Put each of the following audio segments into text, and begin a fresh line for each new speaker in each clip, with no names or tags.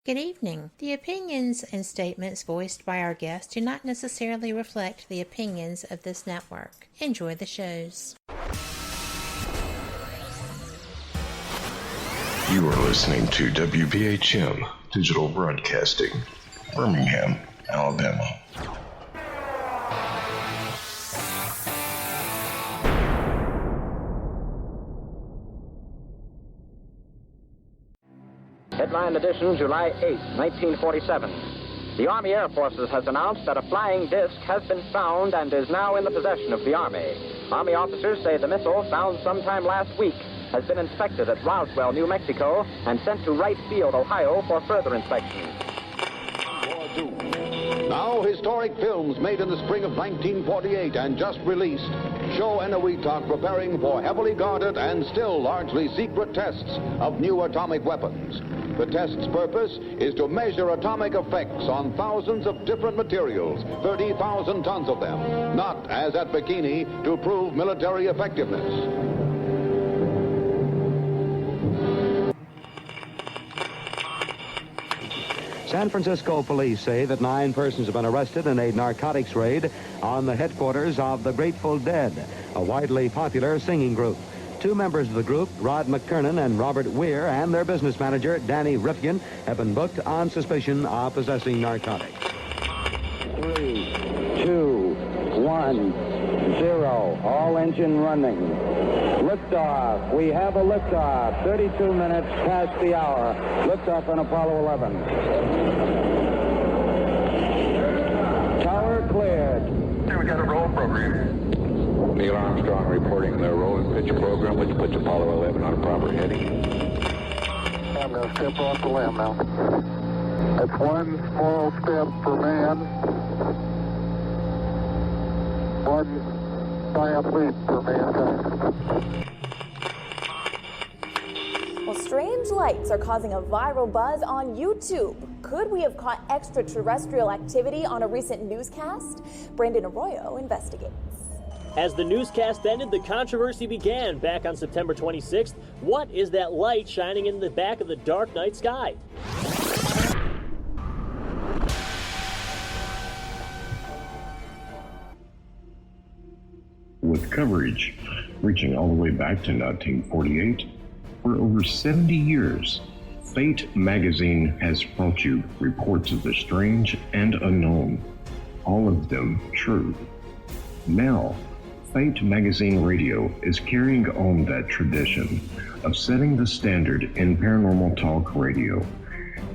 Good evening. The opinions and statements voiced by our guests do not necessarily reflect the opinions of this network. Enjoy the shows.
You are listening to WBHM Digital Broadcasting, Birmingham, Alabama.
Headline edition, July 8, 1947. The Army Air Forces has announced that a flying disc has been found and is now in the possession of the Army. Army officers say the missile, found sometime last week, has been inspected at Roswell, New Mexico, and sent to Wright Field, Ohio, for further inspection.
Now, historic films made in the spring of 1948 and just released show Eniwetok preparing for heavily guarded and still largely secret tests of new atomic weapons. The test's purpose is to measure atomic effects on thousands of different materials, 30,000 tons of them, not, as at Bikini, to prove military effectiveness.
San Francisco police say that 9 persons have been arrested in a narcotics raid on the headquarters of the Grateful Dead, a widely popular singing group. 2 members of the group, Rod McKernan and Robert Weir, and their business manager, Danny Rifkin, have been booked on suspicion of possessing narcotics.
3, 2, 1, 0. All engine running. Liftoff. We have a liftoff. 32 minutes past the hour. Liftoff on Apollo 11. Tower cleared.
Here we got a roll program. Neil Armstrong reporting the roll and pitch program, which puts Apollo 11 on a proper heading.
I'm going to step off the limb now. That's one small step for man, one giant leap for mankind.
Well, strange lights are causing a viral buzz on YouTube. Could we have caught extraterrestrial activity on a recent newscast? Brandon Arroyo investigates.
As the newscast ended, the controversy began back on September 26th. What is that light shining in the back of the dark night sky?
With coverage reaching all the way back to 1948, for over 70 years, Fate magazine has brought you reports of the strange and unknown, all of them true. Now, Fate Magazine Radio is carrying on that tradition of setting the standard in paranormal talk radio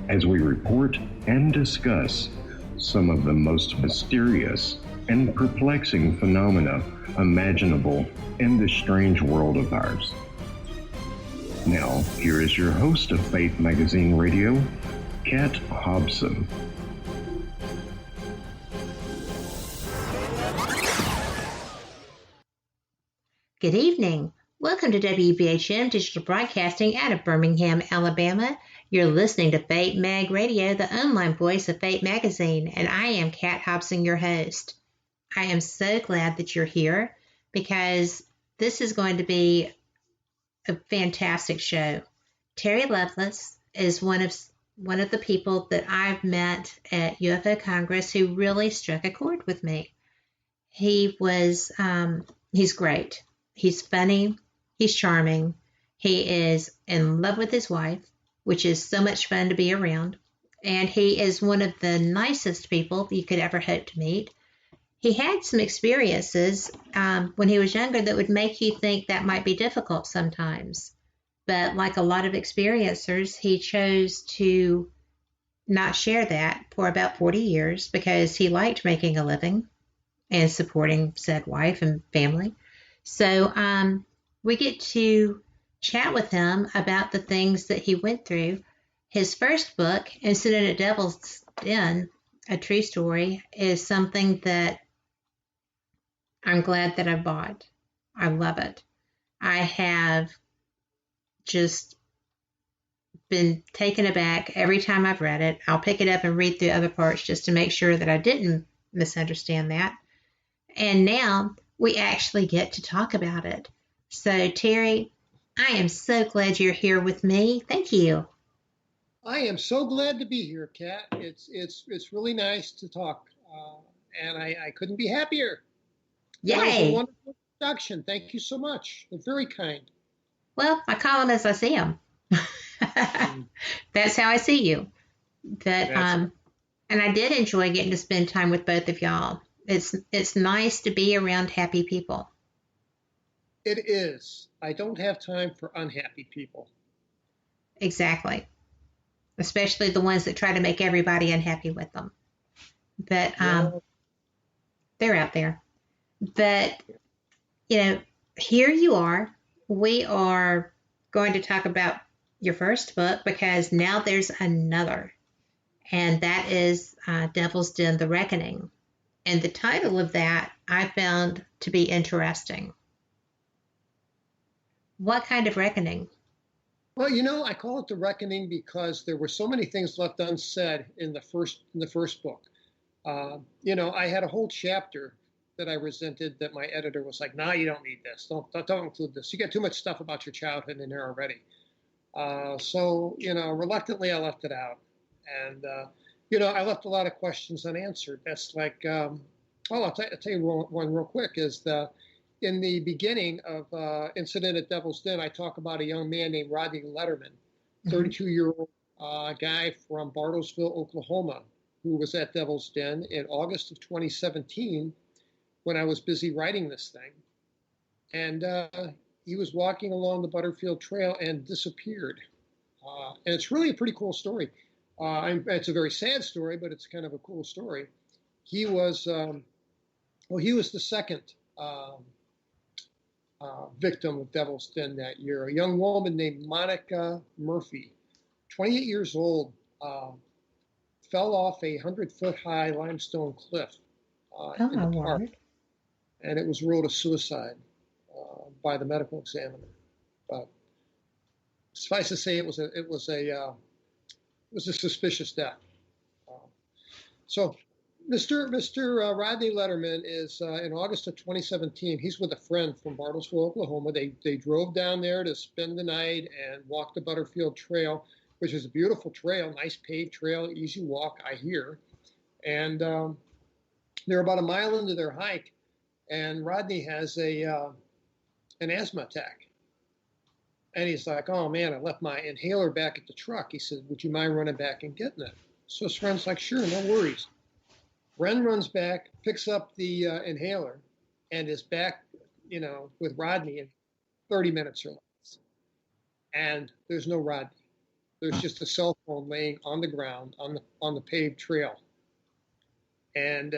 as we report and discuss some of the most mysterious and perplexing phenomena imaginable in this strange world of ours. Now, here is your host of Fate Magazine Radio, Kat Hobson.
Good evening. Welcome to WBHM Digital Broadcasting out of Birmingham, Alabama. You're listening to Fate Mag Radio, the online voice of Fate Magazine, and I am Kat Hobson, your host. I am so glad that you're here because this is going to be a fantastic show. Terry Lovelace is one of the people that I've met at UFO Congress who really struck a chord with me. He's great. He's funny. He's charming. He is in love with his wife, which is so much fun to be around. And he is one of the nicest people you could ever hope to meet. He had some experiences when he was younger that would make you think that might be difficult sometimes. But like a lot of experiencers, he chose to not share that for about 40 years because he liked making a living and supporting said wife and family. So we get to chat with him about the things that he went through. His first book, Incident at Devil's Den, A True Story, is something that I'm glad that I bought. I love it. I have just been taken aback every time I've read it. I'll pick it up and read through other parts just to make sure that I didn't misunderstand that. And now we actually get to talk about it. So, Terry, I am so glad you're here with me. Thank you.
I am so glad to be here, Kat. It's really nice to talk, and I couldn't be happier.
Yay!
That was a wonderful introduction. Thank you so much. You're very kind.
Well, I call them as I see them. That's how I see you. But and I did enjoy getting to spend time with both of y'all. It's nice to be around happy people.
It is. I don't have time for unhappy people.
Exactly. Especially the ones that try to make everybody unhappy with them. But they're out there. But, here you are. We are going to talk about your first book because now there's another. And that is Devil's Den, The Reckoning. And the title of that I found to be interesting. What kind of reckoning?
Well, I call it The Reckoning because there were so many things left unsaid in the first book. I had a whole chapter that I resented that my editor was like, "No, you don't need this. Don't include this. You got too much stuff about your childhood in there already." So reluctantly I left it out. And, I left a lot of questions unanswered. That's like, I'll tell you one real quick is in the beginning of Incident at Devil's Den, I talk about a young man named Rodney Letterman, 32-year-old guy from Bartlesville, Oklahoma, who was at Devil's Den in August of 2017 when I was busy writing this thing. And he was walking along the Butterfield Trail and disappeared. And it's really a pretty cool story. It's a very sad story, but it's kind of a cool story. He was the second victim of Devil's Den that year. A young woman named Monica Murphy, 28 years old, fell off a 100-foot-high limestone cliff in the park, and it was ruled a suicide by the medical examiner. But suffice to say, it was a suspicious death. So Mr. Rodney Letterman is in August of 2017. He's with a friend from Bartlesville, Oklahoma. They drove down there to spend the night and walk the Butterfield Trail, which is a beautiful trail, nice paved trail, easy walk, I hear. And they're about a mile into their hike, and Rodney has an asthma attack. And he's like, "Oh, man, I left my inhaler back at the truck." He said, "Would you mind running back and getting it?" So his friend's like, "Sure, no worries." Ren runs back, picks up the inhaler, and is back, with Rodney in 30 minutes or less. And there's no Rodney. There's just a cell phone laying on the ground on the paved trail. And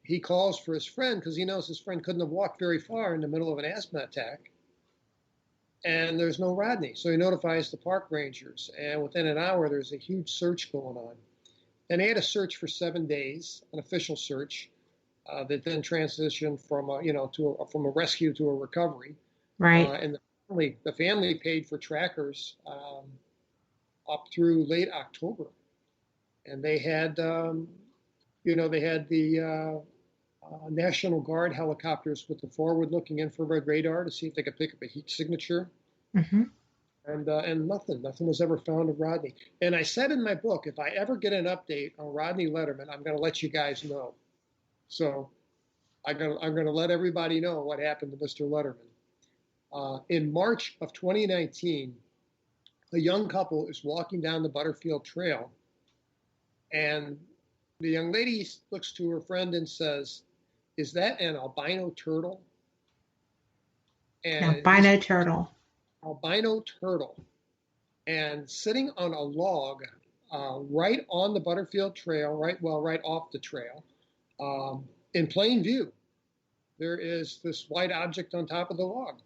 he calls for his friend because he knows his friend couldn't have walked very far in the middle of an asthma attack. And there's no Rodney. So he notifies the park rangers. And within an hour, there's a huge search going on. And they had a search for 7 days, an official search, that then transitioned from from a rescue to a recovery.
Right.
And the family paid for trackers up through late October, and they had the National Guard helicopters with the forward-looking infrared radar to see if they could pick up a heat signature.
Mm-hmm.
And nothing was ever found of Rodney. And I said in my book, if I ever get an update on Rodney Letterman, I'm going to let you guys know. So I'm going to let everybody know what happened to Mr. Letterman. In March of 2019, a young couple is walking down the Butterfield Trail, and the young lady looks to her friend and says, "Is that an albino turtle?" And albino turtle, and sitting on a log right on the Butterfield Trail, right off the trail, in plain view, there is this white object on top of the log.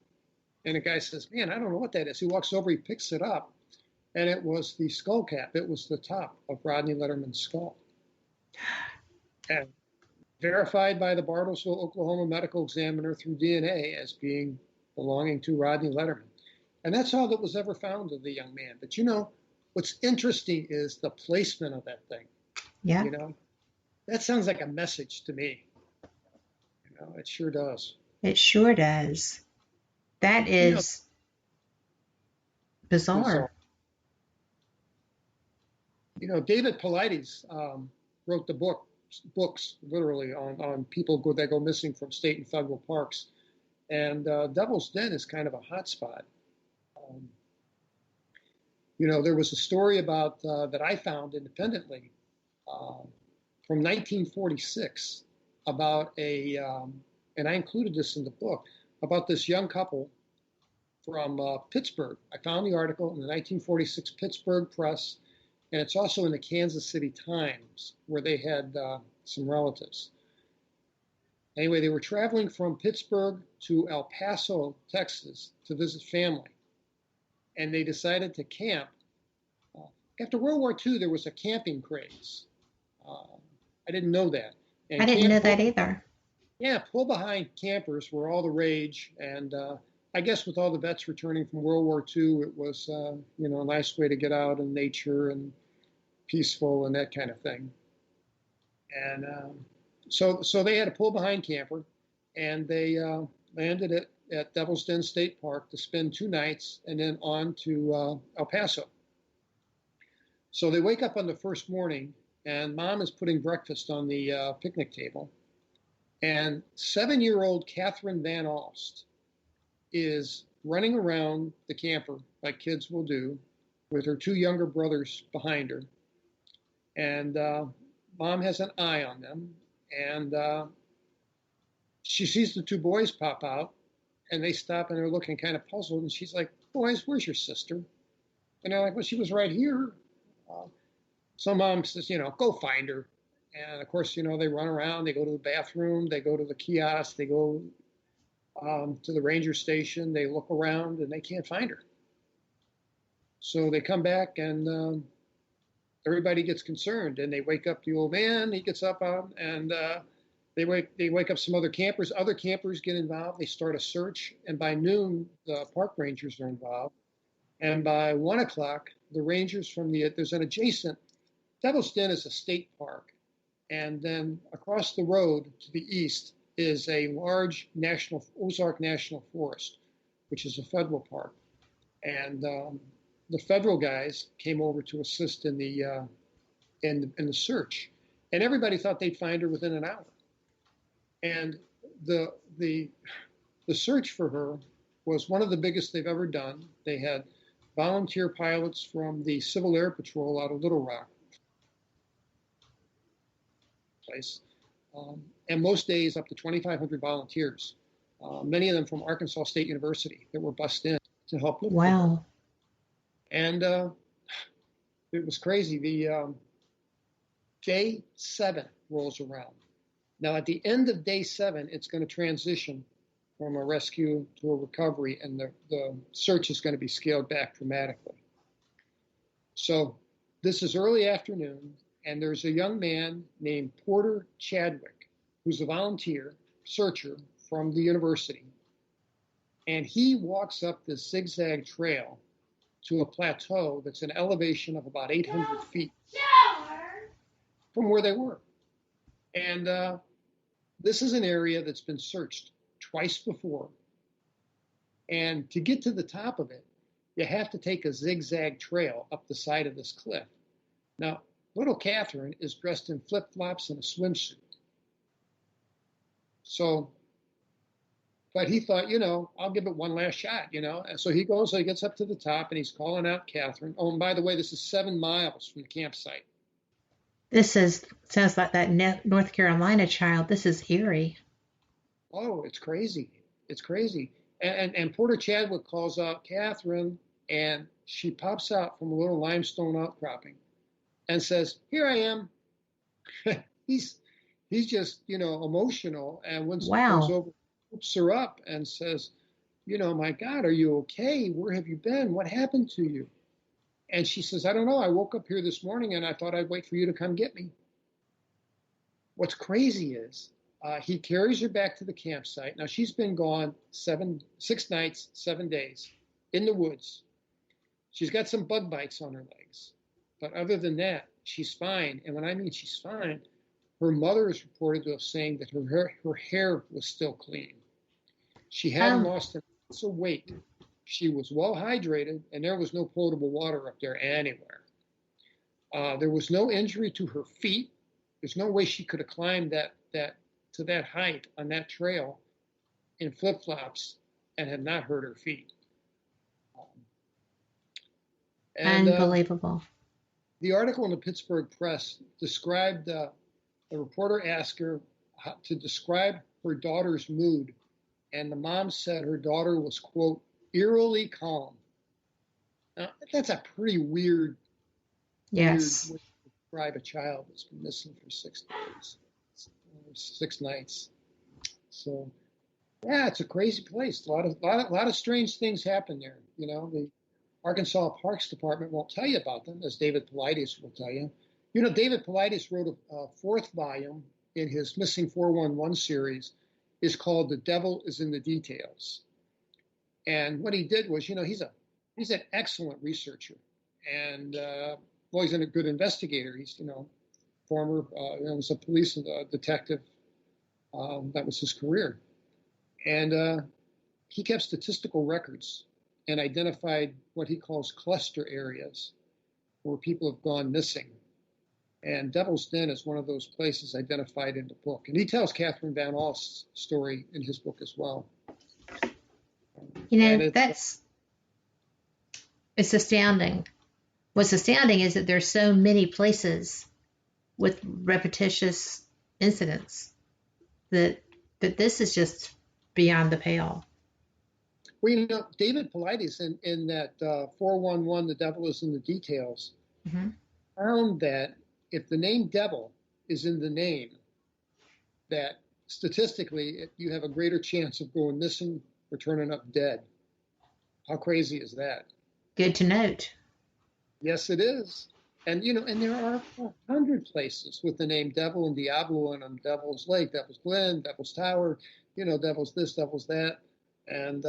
And the guy says, "Man, I don't know what that is." He walks over, he picks it up, and it was the skull cap. It was the top of Rodney Letterman's skull. And verified by the Bartlesville, Oklahoma medical examiner through DNA as being belonging to Rodney Letterman. And that's all that was ever found of the young man. But what's interesting is the placement of that thing.
Yeah.
That sounds like a message to me. It sure does.
It sure does. That is bizarre.
David Paulides wrote the books literally on people that go missing from state and federal parks. And Devil's Den is kind of a hot spot. There was a story about that I found independently from 1946 about and I included this in the book, about this young couple from Pittsburgh. I found the article in the 1946 Pittsburgh Press, and it's also in the Kansas City Times, where they had some relatives. Anyway, they were traveling from Pittsburgh to El Paso, Texas, to visit family. And they decided to camp. After World War II, there was a camping craze. I didn't know that. And
I didn't know that either.
Yeah, pull-behind campers were all the rage. And I guess with all the vets returning from World War II, it was, a nice way to get out in nature and peaceful and that kind of thing. And so they had a pull-behind camper, and they landed at Devil's Den State Park to spend 2 nights and then on to El Paso. So they wake up on the first morning, and Mom is putting breakfast on the picnic table. And 7-year-old Catherine Van Alst is running around the camper like kids will do with her 2 younger brothers behind her. And Mom has an eye on them. And she sees the 2 boys pop out, and they stop and they're looking kind of puzzled. And she's like, "Boys, where's your sister?" And they're like, "Well, she was right here." So Mom says, "Go find her." And of course, they run around, they go to the bathroom, they go to the kiosk, they go to the ranger station, they look around, and they can't find her. So they come back, and everybody gets concerned, and they wake up the old man. He gets up and they wake up some other campers. Other campers get involved. They start a search, and by noon, the park rangers are involved. And by 1 o'clock, the rangers from there's an adjacent, Devil's Den is a state park. And then across the road to the east is a large Ozark National Forest, which is a federal park. And the federal guys came over to assist in the search. And everybody thought they'd find her within an hour. And the search for her was one of the biggest they've ever done. They had volunteer pilots from the Civil Air Patrol out of Little Rock place. And most days up to 2,500 volunteers, many of them from Arkansas State University that were bussed in to help look for her. And it was crazy. The day 7 rolls around. Now, at the end of day 7, it's going to transition from a rescue to a recovery, and the search is going to be scaled back dramatically. So this is early afternoon, and there's a young man named Porter Chadwick, who's a volunteer searcher from the university. And he walks up this zigzag trail to a plateau that's an elevation of about 800 feet from where they were. And this is an area that's been searched twice before. And to get to the top of it, you have to take a zigzag trail up the side of this cliff. Now, little Catherine is dressed in flip-flops and a swimsuit. So, but he thought, I'll give it one last shot, And so he gets up to the top, and he's calling out Catherine. Oh, and by the way, this is 7 miles from the campsite.
Sounds like that North Carolina child. This is eerie.
Oh, it's crazy. It's crazy. And Porter Chadwick calls out Catherine, and she pops out from a little limestone outcropping and says, "Here I am." he's just, emotional. And when someone comes over, picks her up and says, "My God, are you okay? Where have you been? What happened to you?" And she says, "I don't know. I woke up here this morning and I thought I'd wait for you to come get me." What's crazy is he carries her back to the campsite. Now, she's been gone 6 nights, 7 days in the woods. She's got some bug bites on her legs. But other than that, she's fine. And when I mean she's fine, her mother is reported to have saying that her hair was still clean. She hadn't lost an ounce of weight. She was well hydrated, and there was no potable water up there anywhere. There was no injury to her feet. There's no way she could have climbed to that height on that trail in flip-flops and had not hurt her feet.
Unbelievable.
The article in the Pittsburgh Press described, the reporter asked her to describe her daughter's mood, and the mom said her daughter was, quote, eerily calm. Now, that's a pretty weird way to describe a child that's been missing for 6 days, 6 nights. So, yeah, it's a crazy place. A lot of strange things happen there. You know, the Arkansas Parks Department won't tell you about them, as David Paulides will tell you. You know, David Paulides wrote a 4th volume in his Missing 411 series. Is called The Devil Is in the Details. And what he did was, you know, he's an excellent researcher, and he's a good investigator. He's, you know, former, was a police detective. That was his career. And he kept statistical records and identified what he calls cluster areas where people have gone missing. And Devil's Den is one of those places identified in the book. And he tells Catherine Van Alst's story in his book as well.
You know, it's astounding. What's astounding is that there's so many places with repetitious incidents that this is just beyond the pale.
Well, you know, David Paulides in that 411, The Devil Is in the Details, found that if the name devil is in the name, that statistically you have a greater chance of going missing or turning up dead. How crazy is that?
Good to note.
Yes, it is. And, you know, and there are 100 places with the name Devil and Diablo and Devil's Lake, Devil's Glen, Devil's Tower, you know, Devil's this, Devil's that. And,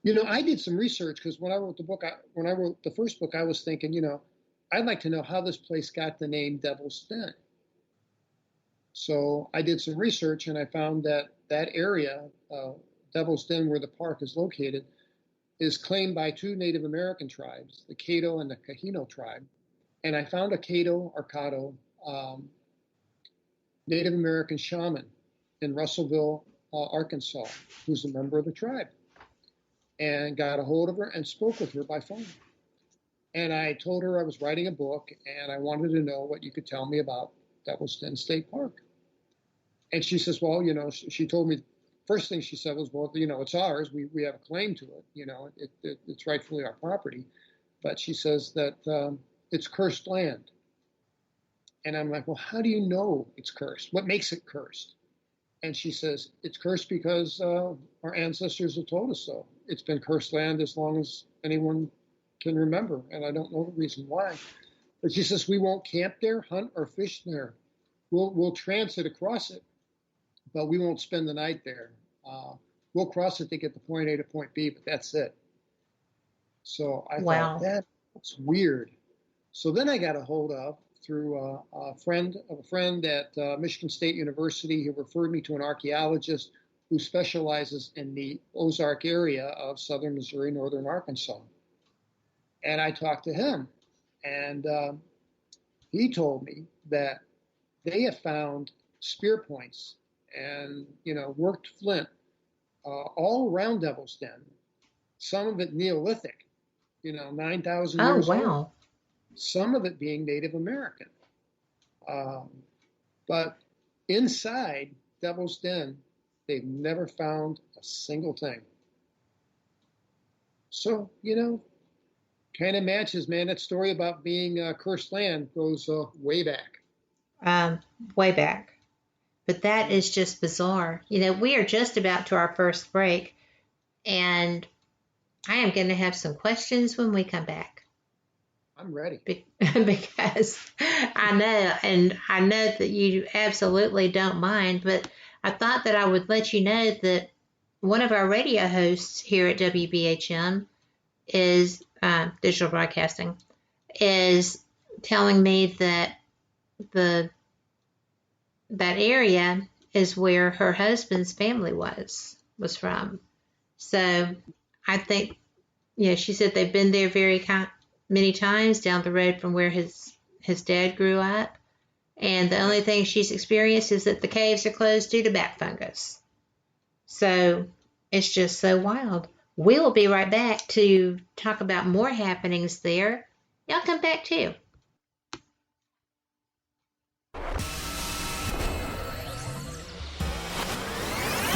you know, I did some research because when I wrote the first book, I was thinking, you know, I'd like to know how this place got the name Devil's Den. So I did some research and I found that area, Devil's Den, where the park is located, is claimed by 2 Native American tribes, the Caddo and the Kahino tribe. And I found a Caddo or Caddo Native American shaman in Russellville, Arkansas, who's a member of the tribe, and got a hold of her and spoke with her by phone. And I told her I was writing a book and I wanted to know what you could tell me about Devil's Den State Park. And she says, well, you know, she told me, first thing she said was, well, you know, it's ours. We have a claim to it. You know, it's rightfully our property. But she says that it's cursed land. And I'm like, well, how do you know it's cursed? What makes it cursed? And she says, it's cursed because our ancestors have told us so. It's been cursed land as long as anyone can remember, and I don't know the reason why. But she says, we won't camp there, hunt, or fish there. We'll transit across it, but we won't spend the night there. We'll cross it to get to point A to point B, but that's it. So I thought, that's weird. So then I got a hold of, through a friend at Michigan State University, who referred me to an archaeologist who specializes in the Ozark area of southern Missouri, northern Arkansas. And I talked to him, and he told me that they have found spear points and, you know, worked flint all around Devil's Den. Some of it Neolithic, you know, 9,000 years old. Some of it being Native American. But inside Devil's Den, they've never found a single thing. So, you know, kind of matches, man. That story about being cursed land goes way back.
Way back. But that is just bizarre. You know, we are just about to our first break, and I am going to have some questions when we come back.
I'm ready.
Because I know that you absolutely don't mind, but I thought that I would let you know that one of our radio hosts here at WBHM is digital broadcasting, is telling me that that area is where her husband's family was from. So I think, you know, she said they've been there very many times down the road from where his dad grew up. And the only thing she's experienced is that the caves are closed due to bat fungus. So it's just so wild. We will be right back to talk about more happenings there. Y'all come back too.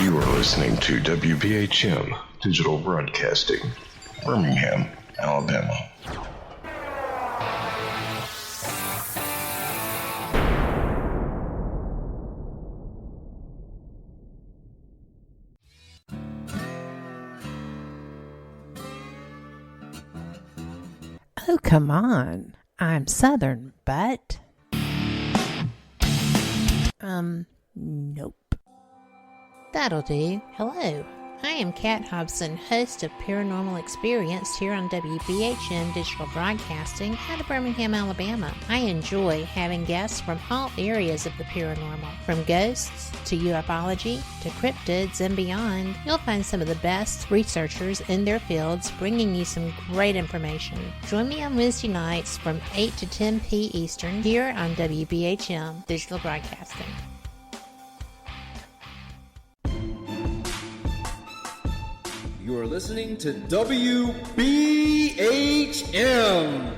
You are listening to WBHM Digital Broadcasting, Birmingham, Alabama.
Oh, come on. I'm Southern, but... nope. That'll do. Hello. I am Kat Hobson, host of Paranormal Experience here on WBHM Digital Broadcasting out of Birmingham, Alabama. I enjoy having guests from all areas of the paranormal, from ghosts to ufology to cryptids and beyond. You'll find some of the best researchers in their fields bringing you some great information. Join me on Wednesday nights from 8 to 10 p. Eastern here on WBHM Digital Broadcasting.
You are listening to WBHM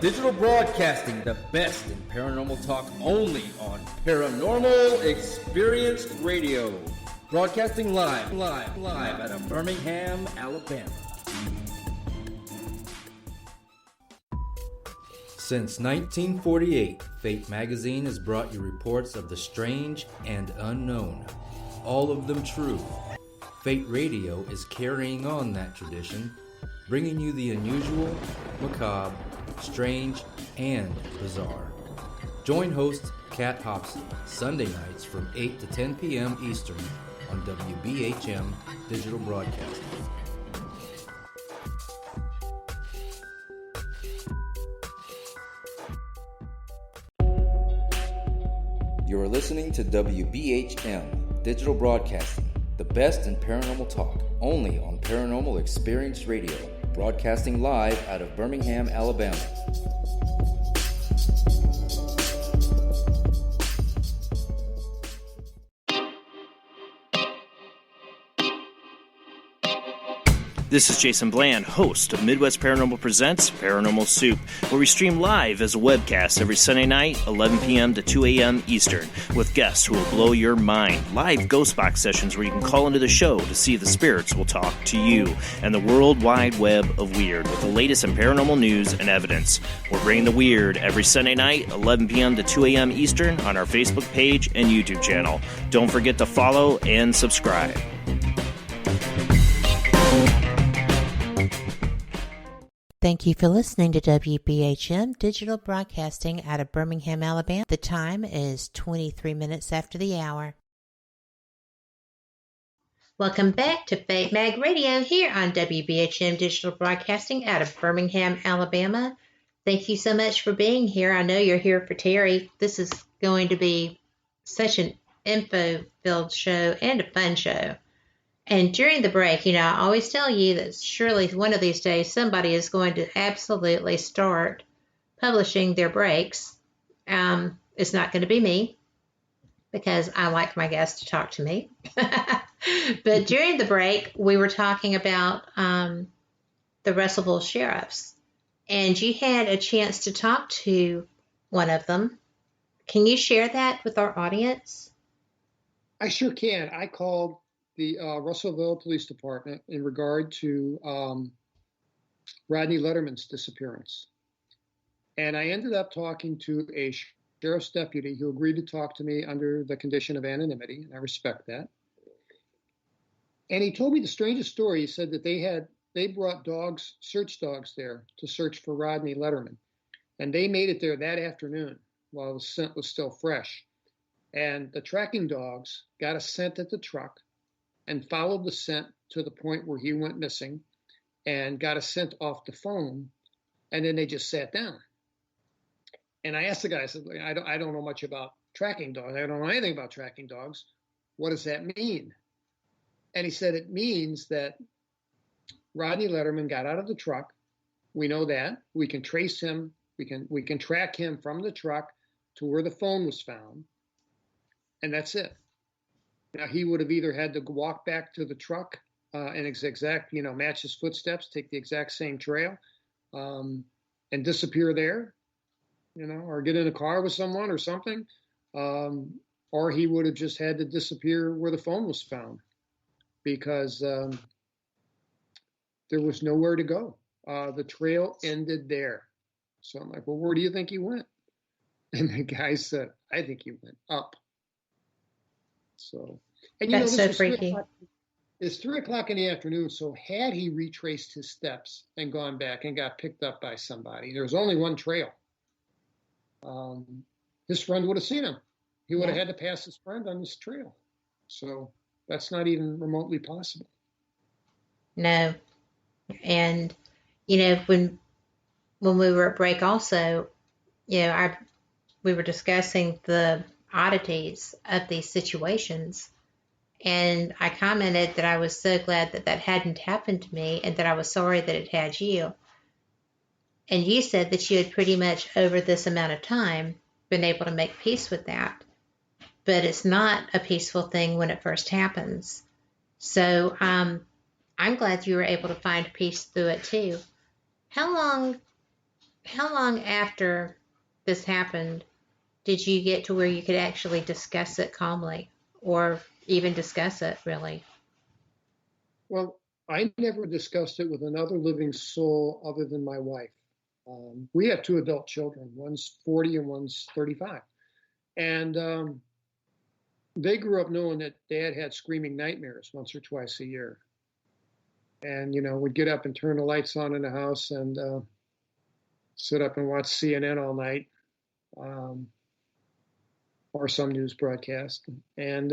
Digital Broadcasting, the best in paranormal talk only on Paranormal Experience Radio. Broadcasting live out of Birmingham, Alabama. Since 1948, Fate magazine has brought you reports of the strange and unknown, all of them true. Fate Radio is carrying on that tradition, bringing you the unusual, macabre, strange, and bizarre. Join host Kat Hobson Sunday nights from 8 to 10 p.m. Eastern on WBHM Digital Broadcasting. You are listening to WBHM Digital Broadcasting, the best in paranormal talk, only on Paranormal Experience Radio, broadcasting live out of Birmingham, Alabama.
This is Jason Bland, host of Midwest Paranormal Presents Paranormal Soup, where we stream live as a webcast every Sunday night, 11 p.m. to 2 a.m. Eastern, with guests who will blow your mind. Live ghost box sessions where you can call into the show to see if the spirits will talk to you, and the world wide web of weird with the latest in paranormal news and evidence. We're bringing the weird every Sunday night, 11 p.m. to 2 a.m. Eastern on our Facebook page and YouTube channel. Don't forget to follow and subscribe.
Thank you for listening to WBHM Digital Broadcasting out of Birmingham, Alabama. The time is 23 minutes after the hour.
Welcome back to Fate Mag Radio here on WBHM Digital Broadcasting out of Birmingham, Alabama. Thank you so much for being here. I know you're here for Terry. This is going to be such an info-filled show and a fun show. And during the break, I always tell you that surely one of these days somebody is going to absolutely start publishing their breaks. It's not going to be me because I like my guests to talk to me. But during the break, we were talking about the Russellville sheriffs. And you had a chance to talk to one of them. Can you share that with our audience?
I sure can. I called the Russellville Police Department in regard to Rodney Letterman's disappearance. And I ended up talking to a sheriff's deputy who agreed to talk to me under the condition of anonymity, and I respect that. And he told me the strangest story. He said that they brought dogs, search dogs there to search for Rodney Letterman. And they made it there that afternoon while the scent was still fresh. And the tracking dogs got a scent at the truck and followed the scent to the point where he went missing and got a scent off the phone, and then they just sat down. And I asked the guy, I said, I don't know much about tracking dogs. I don't know anything about tracking dogs. What does that mean? And he said it means that Rodney Letterman got out of the truck, We know that. We can trace him. We can track him from the truck to where the phone was found, and that's it. Now, he would have either had to walk back to the truck and match his footsteps, take the exact same trail, and disappear there, or get in a car with someone or something, or he would have just had to disappear where the phone was found because there was nowhere to go. The trail ended there. So I'm like, well, where do you think he went? And the guy said, I think he went up. So, and
That's so freaky.
It's 3:00 in the afternoon. So had he retraced his steps and gone back and got picked up by somebody, there was only one trail. His friend would have seen him. He would have had to pass his friend on this trail. So that's not even remotely possible.
No. And, when we were at break also, we were discussing the oddities of these situations. And I commented that I was so glad that hadn't happened to me and that I was sorry that it had you. And you said that you had pretty much over this amount of time been able to make peace with that. But it's not a peaceful thing when it first happens. So I'm glad you were able to find peace through it too. How long after this happened did you get to where you could actually discuss it calmly, or even discuss it really?
Well, I never discussed it with another living soul other than my wife. We have 2 adult children. One's 40 and one's 35. And they grew up knowing that Dad had screaming nightmares once or twice a year. And, we'd get up and turn the lights on in the house and sit up and watch CNN all night, or some news broadcast. And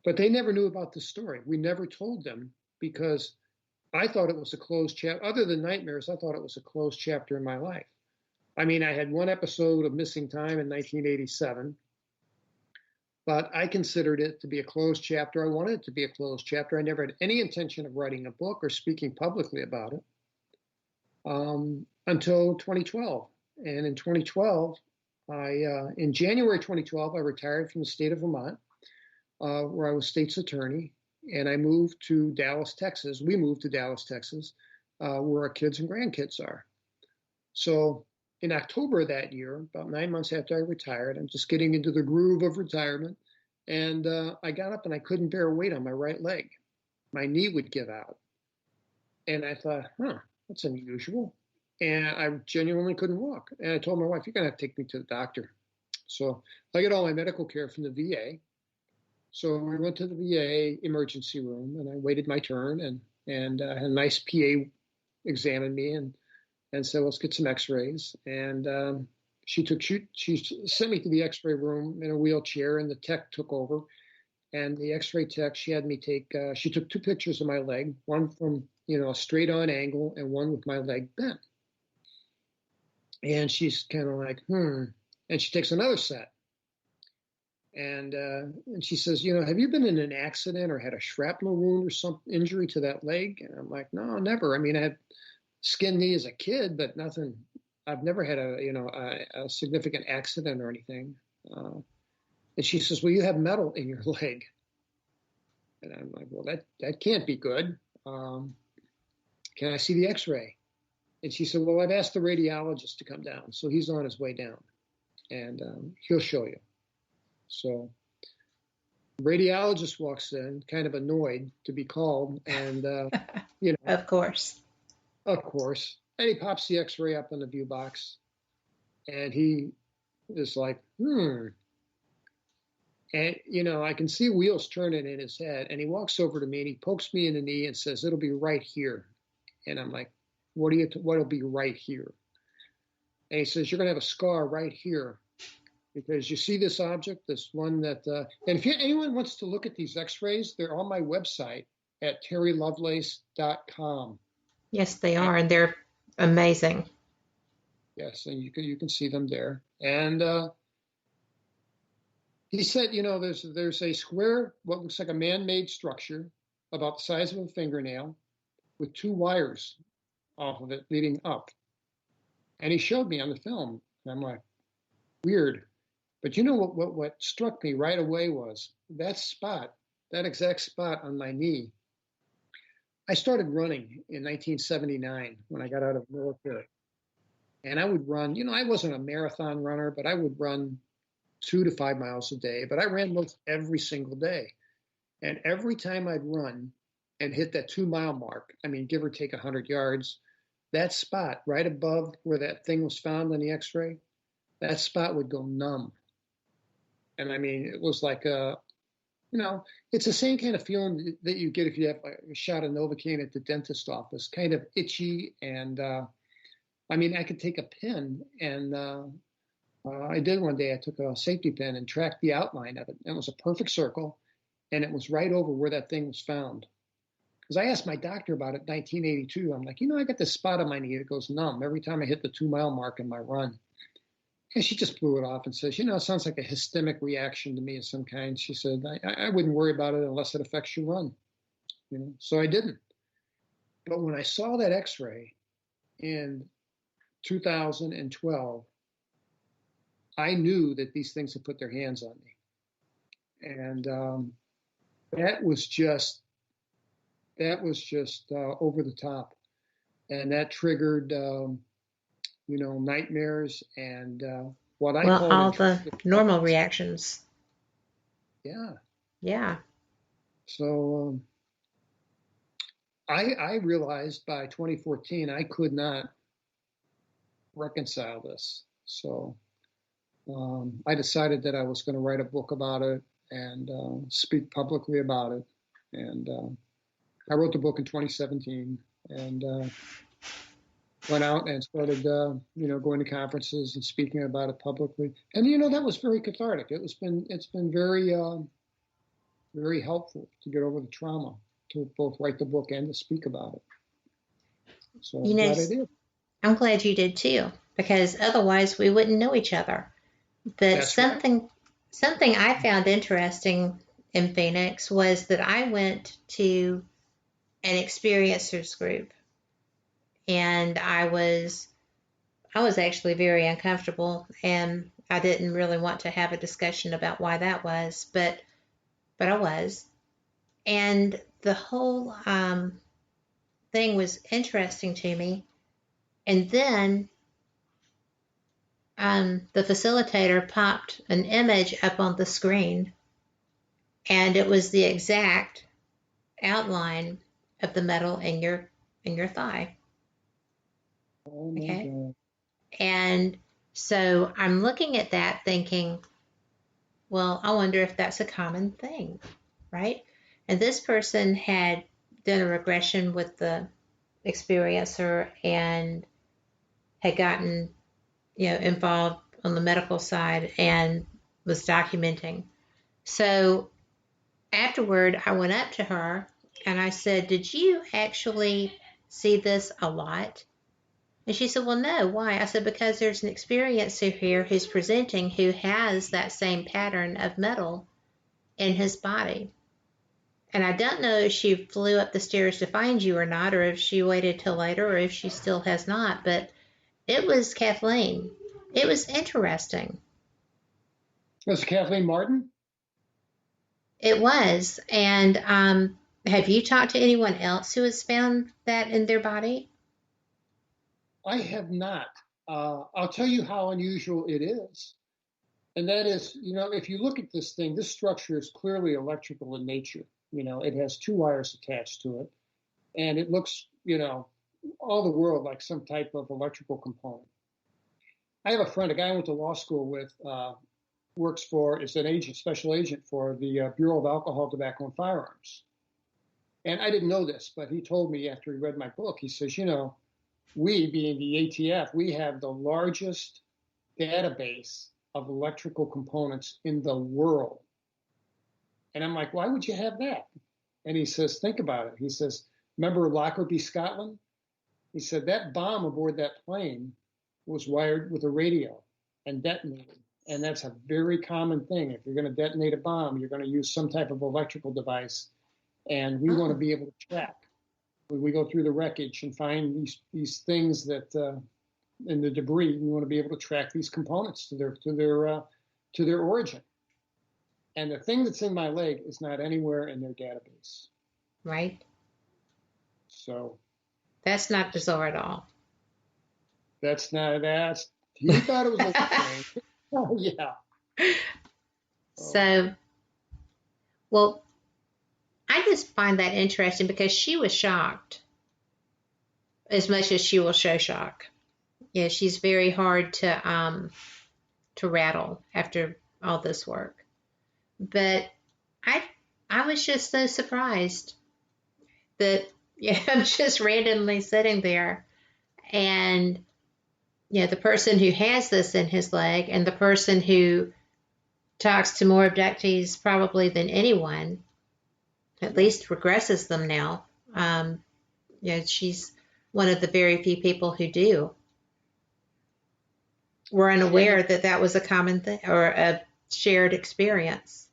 but they never knew about the story. We never told them because I thought it was a closed chapter. Other than nightmares, I thought it was a closed chapter in my life. I mean, I had one episode of missing time in 1987, but I considered it to be a closed chapter. I wanted it to be a closed chapter. I never had any intention of writing a book or speaking publicly about it until 2012. And in 2012, in January 2012, I retired from the state of Vermont, where I was state's attorney, and I moved to Dallas, Texas. We moved to Dallas, Texas, where our kids and grandkids are. So in October of that year, about 9 months after I retired, I'm just getting into the groove of retirement, and I got up and I couldn't bear weight on my right leg. My knee would give out. And I thought, that's unusual. And I genuinely couldn't walk. And I told my wife, you're going to have to take me to the doctor. So I get all my medical care from the VA. So I went to the VA emergency room and I waited my turn, and a nice PA examined me and said, let's get some x-rays. And she sent me to the x-ray room in a wheelchair, and the tech took over. And the x-ray tech, she had me she took 2 pictures of my leg, one from, a straight on angle and one with my leg bent. And she's kind of like, And she takes another set. And she says, have you been in an accident or had a shrapnel wound or some injury to that leg? And I'm like, no, never. I mean, I had skinned knee as a kid, but nothing. I've never had a significant accident or anything. And she says, well, you have metal in your leg. And I'm like, well, that can't be good. Can I see the x-ray? And she said, well, I've asked the radiologist to come down. So he's on his way down, and he'll show you. So the radiologist walks in, kind of annoyed to be called, and,
Of course.
And he pops the x-ray up in the view box, and he is like, And, I can see wheels turning in his head, and he walks over to me and he pokes me in the knee and says, it'll be right here. And I'm like, what'll be right here? And he says, you're going to have a scar right here because you see this object, this one that, and if anyone wants to look at these x-rays, they're on my website at terrylovelace.com.
Yes, they are. And they're amazing.
Yes. And you can see them there. And, he said, there's a square, what looks like a man-made structure about the size of a fingernail with 2 wires off of it leading up. And he showed me on the film. And I'm like, weird. But you know what struck me right away was that spot, that exact spot on my knee. I started running in 1979 when I got out of the military. And I would run, I wasn't a marathon runner, but I would run 2 to 5 miles a day. But I ran most every single day. And every time I'd run and hit that 2-mile mark, I mean, give or take 100 yards, that spot right above where that thing was found on the x-ray, that spot would go numb. And I mean, it was like it's the same kind of feeling that you get if you have a shot of Novocaine at the dentist office, kind of itchy. And I mean, I could take a pin, and I did one day. I took a safety pin and tracked the outline of it. And it was a perfect circle, and it was right over where that thing was found. Because I asked my doctor about it in 1982. I'm like, I got this spot on my knee that goes numb every time I hit the 2-mile mark in my run. And she just blew it off and says, it sounds like a histemic reaction to me of some kind. She said, I wouldn't worry about it unless it affects your run. So I didn't. But when I saw that x-ray in 2012, I knew that these things had put their hands on me. And that was just over the top. And that triggered nightmares and what I call
all the normal reactions.
Yeah.
Yeah.
So I realized by 2014 I could not reconcile this. So I decided that I was going to write a book about it and speak publicly about it. And I wrote the book in 2017 and went out and started, going to conferences and speaking about it publicly. And, that was very cathartic. It's been very, very helpful to get over the trauma, to both write the book and to speak about it. So I'm glad I did.
I'm glad you did too, because otherwise we wouldn't know each other. But
That's
something I found interesting in Phoenix was that I went to an experiencers group. And I was actually very uncomfortable, and I didn't really want to have a discussion about why that was, but I was. And the whole thing was interesting to me. And then the facilitator popped an image up on the screen, and it was the exact outline of the metal in your thigh.
Oh my
Okay.
God.
And so I'm looking at that thinking, well, I wonder if that's a common thing, right? And this person had done a regression with the experiencer and had gotten, involved on the medical side and was documenting. So afterward, I went up to her and I said, did you actually see this a lot? And she said, well, no, why? I said, because there's an experiencer here who's presenting who has that same pattern of metal in his body. And I don't know if she flew up the stairs to find you or not, or if she waited till later, or if she still has not. But it was Kathleen. It was interesting.
Was it Kathleen Martin?
It was. And have you talked to anyone else who has found that in their body?
I have not. I'll tell you how unusual it is. And that is, if you look at this thing, this structure is clearly electrical in nature. It has 2 wires attached to it. And it looks, all the world like some type of electrical component. I have a friend, a guy I went to law school with, is an agent, special agent for the Bureau of Alcohol, Tobacco, and Firearms. And I didn't know this, but he told me after he read my book, he says, we, being the ATF, we have the largest database of electrical components in the world. And I'm like, why would you have that? And he says, think about it. He says, remember Lockerbie, Scotland? He said that bomb aboard that plane was wired with a radio and detonated. And that's a very common thing. If you're going to detonate a bomb, you're going to use some type of electrical device. And we want to be able to track we go through the wreckage and find these things that in the debris. We want to be able to track these components to their origin. And the thing that's in my leg is not anywhere in their database.
Right.
So
that's not bizarre at all.
He thought it was okay. Oh, yeah.
So, well, I just find that interesting because she was shocked as much as she will show shock. Yeah, she's very hard to rattle after all this work. But I was just so surprised that I'm just randomly sitting there, and the person who has this in his leg and the person who talks to more abductees probably than anyone, at least regresses them now. She's one of the very few people who do. We're unaware that was a common thing or a shared experience.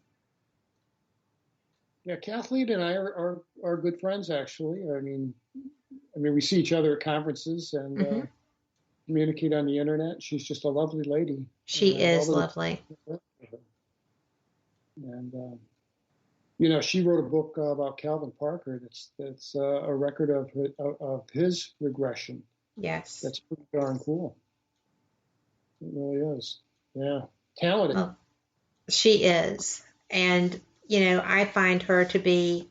Yeah, Kathleen and I are good friends, actually. I mean, we see each other at conferences and communicate on the internet. She's just a lovely lady.
She is lovely.
And she wrote a book about Calvin Parker. That's a record of his regression.
Yes,
that's pretty darn cool. It really is. Yeah, talented.
Well, she is, and I find her to be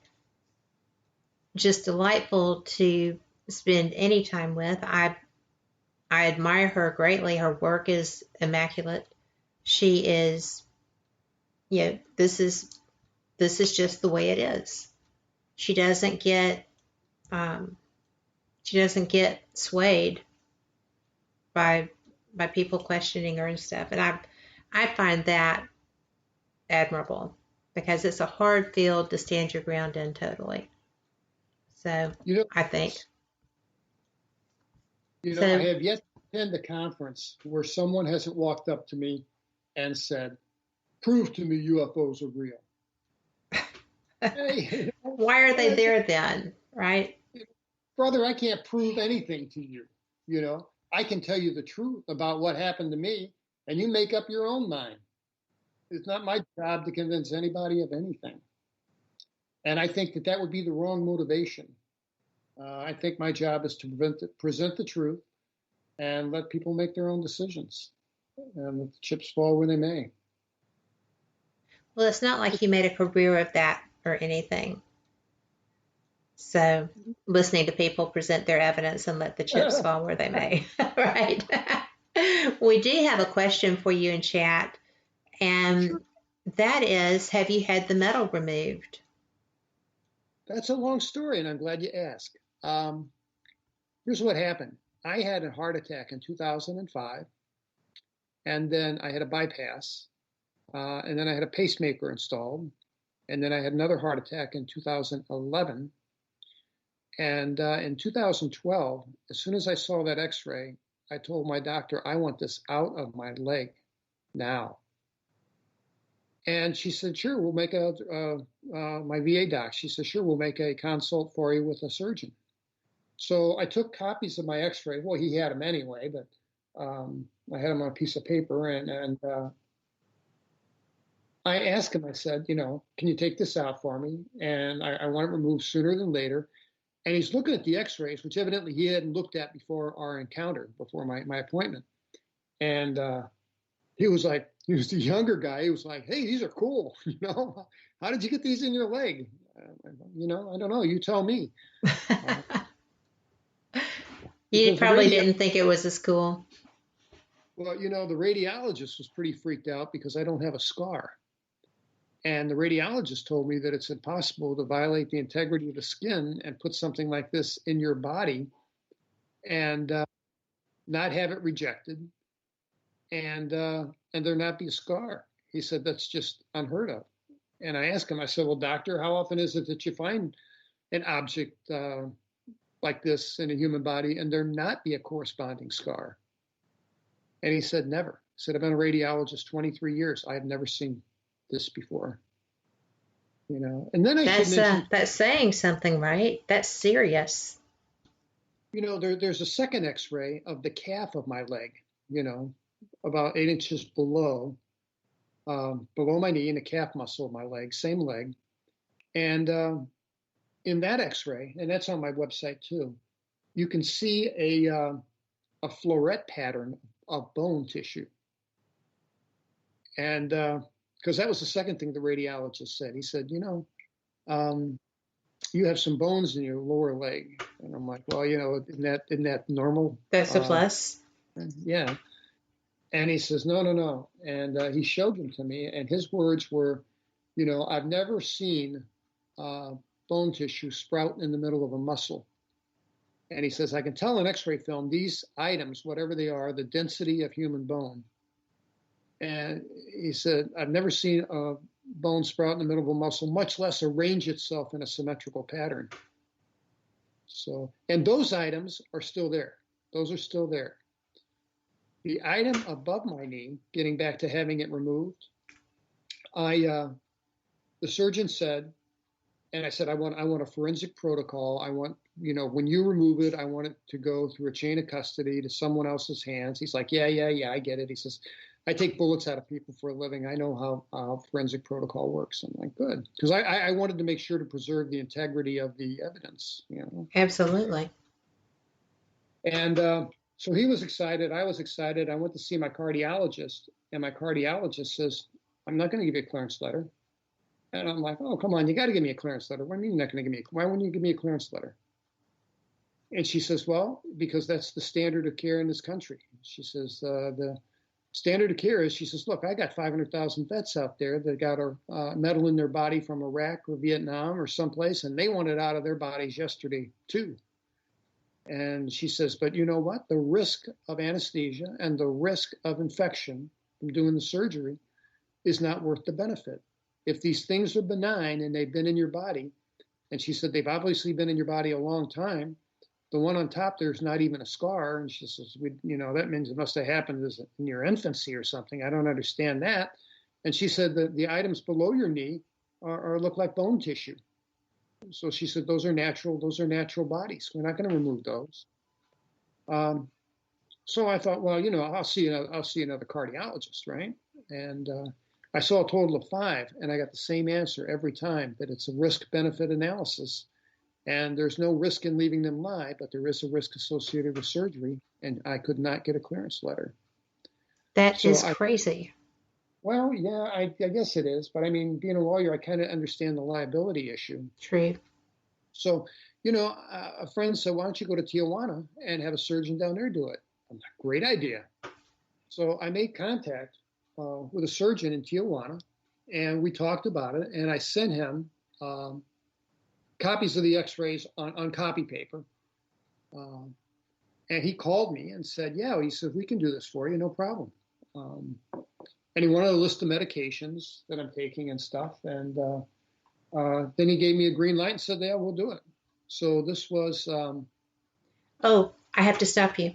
just delightful to spend any time with. I admire her greatly. Her work is immaculate. She is, this is just the way it is. She doesn't get swayed by people questioning her and stuff. And I find that admirable because it's a hard field to stand your ground in totally. So I think.
I have yet to attend a conference where someone hasn't walked up to me and said, "Prove to me UFOs are real." Hey,
why are they there then, right?
Brother, I can't prove anything to you. I can tell you the truth about what happened to me, and you make up your own mind. It's not my job to convince anybody of anything. And I think that would be the wrong motivation. I think my job is to present the truth and let people make their own decisions and let the chips fall where they may.
Well, it's not like you made a career of that or anything. So listening to people present their evidence and let the chips fall where they may, right? We do have a question for you in chat, and that is, have you had the metal removed?
That's a long story, and I'm glad you asked. Here's what happened. I had a heart attack in 2005, and then I had a bypass, and then I had a pacemaker installed, and then I had another heart attack in 2011. And in 2012, as soon as I saw that x-ray, I told my doctor, I want this out of my leg now. And she said, sure, we'll make my VA doc, she said, sure, we'll make a consult for you with a surgeon. So I took copies of my x-ray. Well, he had them anyway, but I had them on a piece of paper. And I asked him, I said, can you take this out for me? And I want it removed sooner than later. And he's looking at the x-rays, which evidently he hadn't looked at before our encounter, before my appointment. And he was the younger guy. He was like, hey, these are cool. How did you get these in your leg? I don't know. You tell me.
You probably didn't think it was as cool.
Well, the radiologist was pretty freaked out because I don't have a scar. And the radiologist told me that it's impossible to violate the integrity of the skin and put something like this in your body and not have it rejected and there not be a scar. He said, that's just unheard of. And I asked him, I said, well, doctor, how often is it that you find an object like this in a human body and there not be a corresponding scar? And he said, never. He said, I've been a radiologist 23 years. I have never seen this before. And then I should mention,
that's saying something, right? That's serious.
There's a second X-ray of the calf of my leg, about 8 inches below my knee, in the calf muscle of my leg, same leg. And in that X-ray, and that's on my website too, you can see a floret pattern of bone tissue. And because that was the second thing the radiologist said. He said, you have some bones in your lower leg. And I'm like, well, isn't that normal?
That's a plus.
Yeah. And he says, no. And he showed them to me. And his words were, I've never seen bone tissue sprout in the middle of a muscle. And he says, I can tell in X-ray film, these items, whatever they are, the density of human bone. And he said, I've never seen a bone sprout in the middle of a muscle, much less arrange itself in a symmetrical pattern. So, and those items are still there. Those are still there. The item above my knee, getting back to having it removed, the surgeon said, and I said, I want a forensic protocol. I want, when you remove it, I want it to go through a chain of custody to someone else's hands. He's like, yeah, I get it. He says, I take bullets out of people for a living. I know how forensic protocol works. I'm like, good. Because I wanted to make sure to preserve the integrity of the evidence,
Absolutely.
And so he was excited. I was excited. I went to see my cardiologist, and my cardiologist says, I'm not going to give you a clearance letter. And I'm like, oh, come on, you got to give me a clearance letter. What do you mean you're not going to give me why wouldn't you give me a clearance letter? And she says, well, because that's the standard of care in this country. She says, the standard of care is, she says, look, I got 500,000 vets out there that got a metal in their body from Iraq or Vietnam or someplace, and they want it out of their bodies yesterday too. And she says, but you know what? The risk of anesthesia and the risk of infection from doing the surgery is not worth the benefit. If these things are benign and they've been in your body, and she said, they've obviously been in your body a long time, the one on top there's not even a scar. And she says, that means it must have happened in your infancy or something. I don't understand that. And she said that the items below your knee look like bone tissue. So she said, those are natural bodies. We're not going to remove those. So I thought, well, I'll see another cardiologist, right? And I saw a total of 5, and I got the same answer every time, that it's a risk-benefit analysis, and there's no risk in leaving them lie, but there is a risk associated with surgery, and I could not get a clearance letter.
That is crazy.
Well, yeah, I guess it is, but I mean, being a lawyer, I kind of understand the liability issue.
True.
So, a friend said, why don't you go to Tijuana and have a surgeon down there do it? I'm like, great idea. So I made contact with a surgeon in Tijuana, and we talked about it, and I sent him copies of the x-rays on copy paper. And he called me and said, he said, we can do this for you, no problem. And he wanted a list of medications that I'm taking and stuff. And then he gave me a green light and said, yeah, we'll do it. So this was...
Oh, I have to stop you.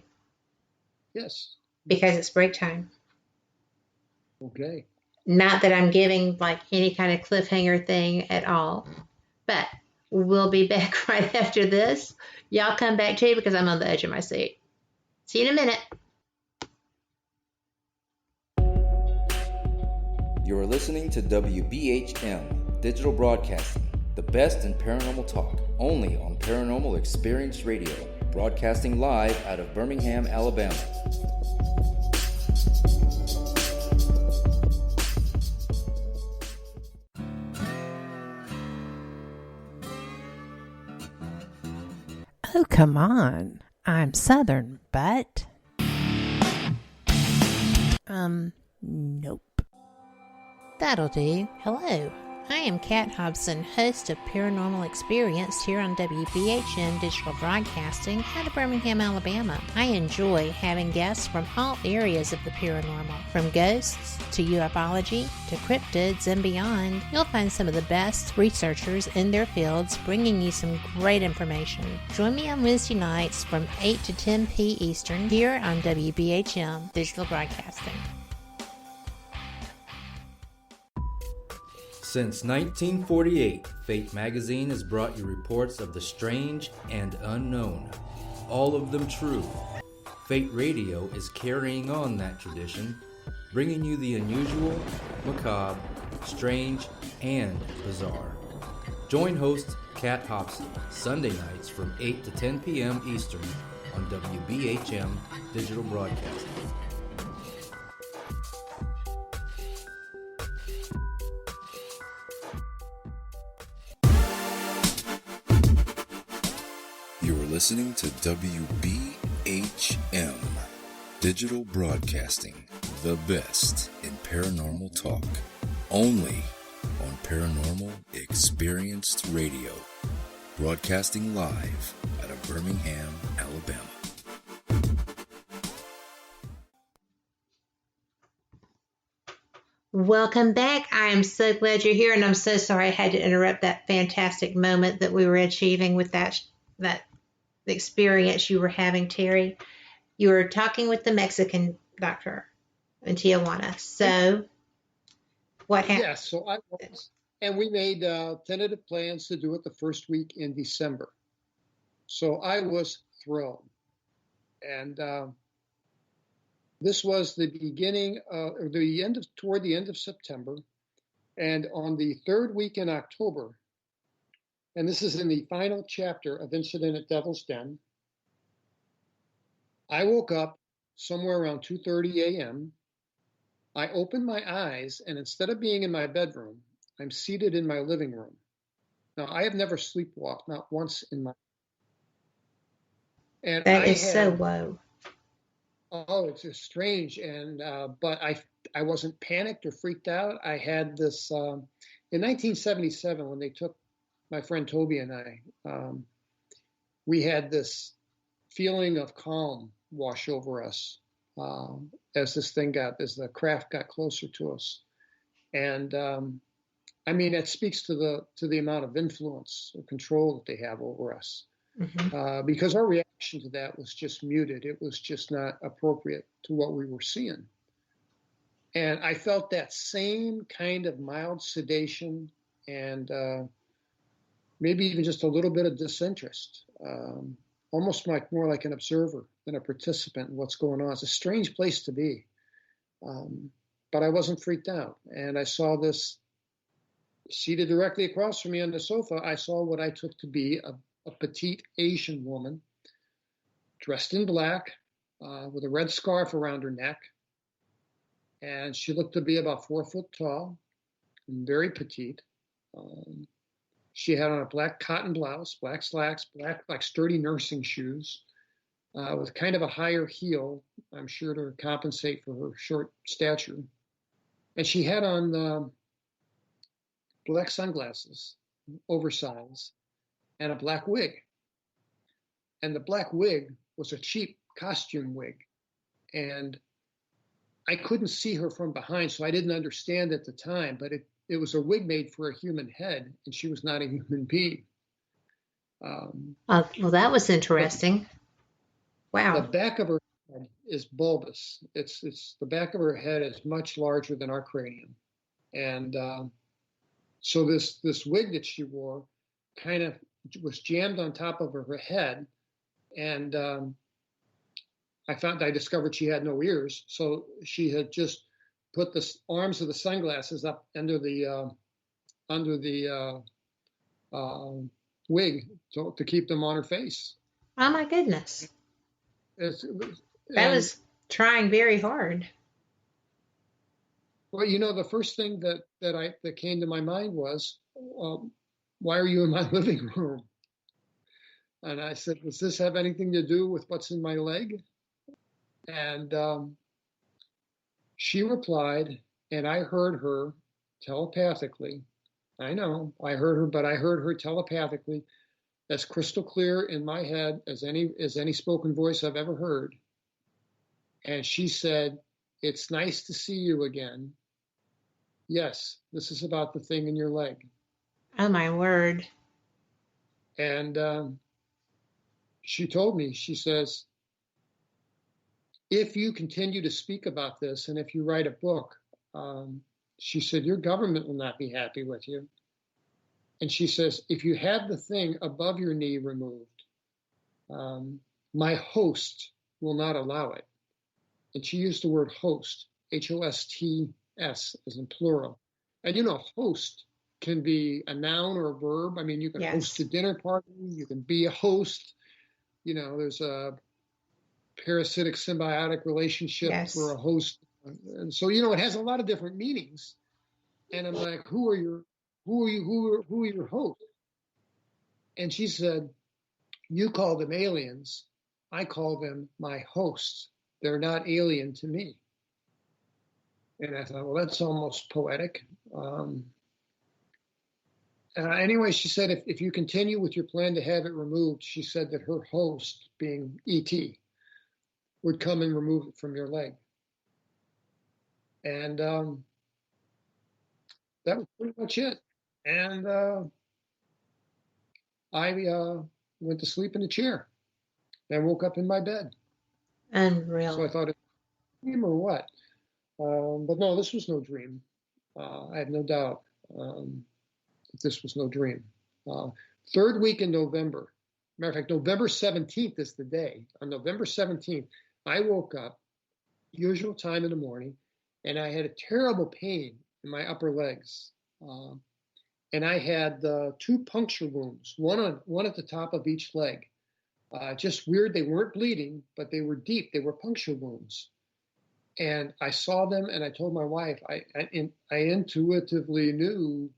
Yes.
Because it's break time.
Okay.
Not that I'm giving like any kind of cliffhanger thing at all, but we'll be back right after this. Y'all come back too, because I'm on the edge of my seat. See you in a minute.
You're listening to WBHM Digital Broadcasting, the best in paranormal talk, only on Paranormal Experience Radio, broadcasting live out of Birmingham, Alabama.
Oh, come on. I'm Southern, but... nope. That'll do. Hello. I am Kat Hobson, host of Paranormal Experience here on WBHM Digital Broadcasting out of Birmingham, Alabama. I enjoy having guests from all areas of the paranormal, from ghosts to ufology to cryptids and beyond. You'll find some of the best researchers in their fields bringing you some great information. Join me on Wednesday nights from 8 to 10 p. Eastern here on WBHM Digital Broadcasting.
Since 1948, Fate magazine has brought you reports of the strange and unknown, all of them true. Fate Radio is carrying on that tradition, bringing you the unusual, macabre, strange, and bizarre. Join host Kat Hobson Sunday nights from 8 to 10 p.m. Eastern on WBHM Digital Broadcasting.
You're listening to WBHM Digital Broadcasting, the best in paranormal talk, only on Paranormal Experienced Radio, broadcasting live out of Birmingham, Alabama.
Welcome back. I am so glad you're here, and I'm so sorry I had to interrupt that fantastic moment that we were achieving with that experience you were having, Terry. You were talking with the Mexican doctor in Tijuana. So what happened?
Yes, so I was, and we made tentative plans to do it the first week in December. So I was thrilled. And this was the beginning of toward the end of September. And on the third week in October, and this is in the final chapter of Incident at Devil's Den, I woke up somewhere around 2:30 a.m. I opened my eyes, and instead of being in my bedroom, I'm seated in my living room. Now, I have never sleepwalked, not once in my. And
that is so low.
Oh, it's just strange, and but I wasn't panicked or freaked out. I had this in 1977 when they took my friend Toby and I. We had this feeling of calm wash over us as the craft got closer to us, and I mean it speaks to the amount of influence or control that they have over us. Mm-hmm. Because our reaction to that was just muted. It was just not appropriate to what we were seeing. And I felt that same kind of mild sedation and maybe even just a little bit of disinterest, almost more like an observer than a participant in what's going on. It's a strange place to be. But I wasn't freaked out. And I saw this seated directly across from me on the sofa. I saw what I took to be a petite Asian woman dressed in black with a red scarf around her neck. And she looked to be about 4 foot tall and very petite. She had on a black cotton blouse, black slacks, black like sturdy nursing shoes with kind of a higher heel, I'm sure to compensate for her short stature. And she had on black sunglasses, oversized, and a black wig. And the black wig was a cheap costume wig. And I couldn't see her from behind, so I didn't understand at the time, but it was a wig made for a human head, and she was not a human being.
Well, that was interesting. Wow.
The back of her head is bulbous. It's the back of her head is much larger than our cranium. And so this wig that she wore kind of was jammed on top of her head, and I discovered she had no ears, so she had just put the arms of the sunglasses up under the wig to keep them on her face.
Oh my goodness! That was trying very hard.
Well, the first thing that came to my mind was, why are you in my living room? And I said, does this have anything to do with what's in my leg? And she replied, and I heard her telepathically. I know, I heard her, but I heard her telepathically, as crystal clear in my head as any spoken voice I've ever heard. And she said, "It's nice to see you again. Yes, this is about the thing in your leg."
Oh, my word.
And she told me, she says, if you continue to speak about this and if you write a book, she said, your government will not be happy with you. And she says, if you have the thing above your knee removed, my host will not allow it. And she used the word host, H-O-S-T-S, as in plural. And host can be a noun or a verb. I mean, you can host a dinner party, you can be a host. There's a parasitic symbiotic relationship for a host. And so, it has a lot of different meanings. And I'm like, who are your hosts? And she said, you call them aliens. I call them my hosts. They're not alien to me. And I thought, well, that's almost poetic. Anyway, she said, if you continue with your plan to have it removed, she said that her host, being E.T., would come and remove it from your leg. And that was pretty much it. And I went to sleep in a chair and woke up in my bed.
Unreal.
So I thought, it was a dream or what? But no, this was no dream. I have no doubt that this was no dream. Third week in November, matter of fact, November 17th is the day. On November 17th, I woke up, usual time in the morning, and I had a terrible pain in my upper legs. And I had 2 puncture wounds, one at the top of each leg. Just weird, they weren't bleeding, but they were deep. They were puncture wounds. And I saw them, and I told my wife, I intuitively knew.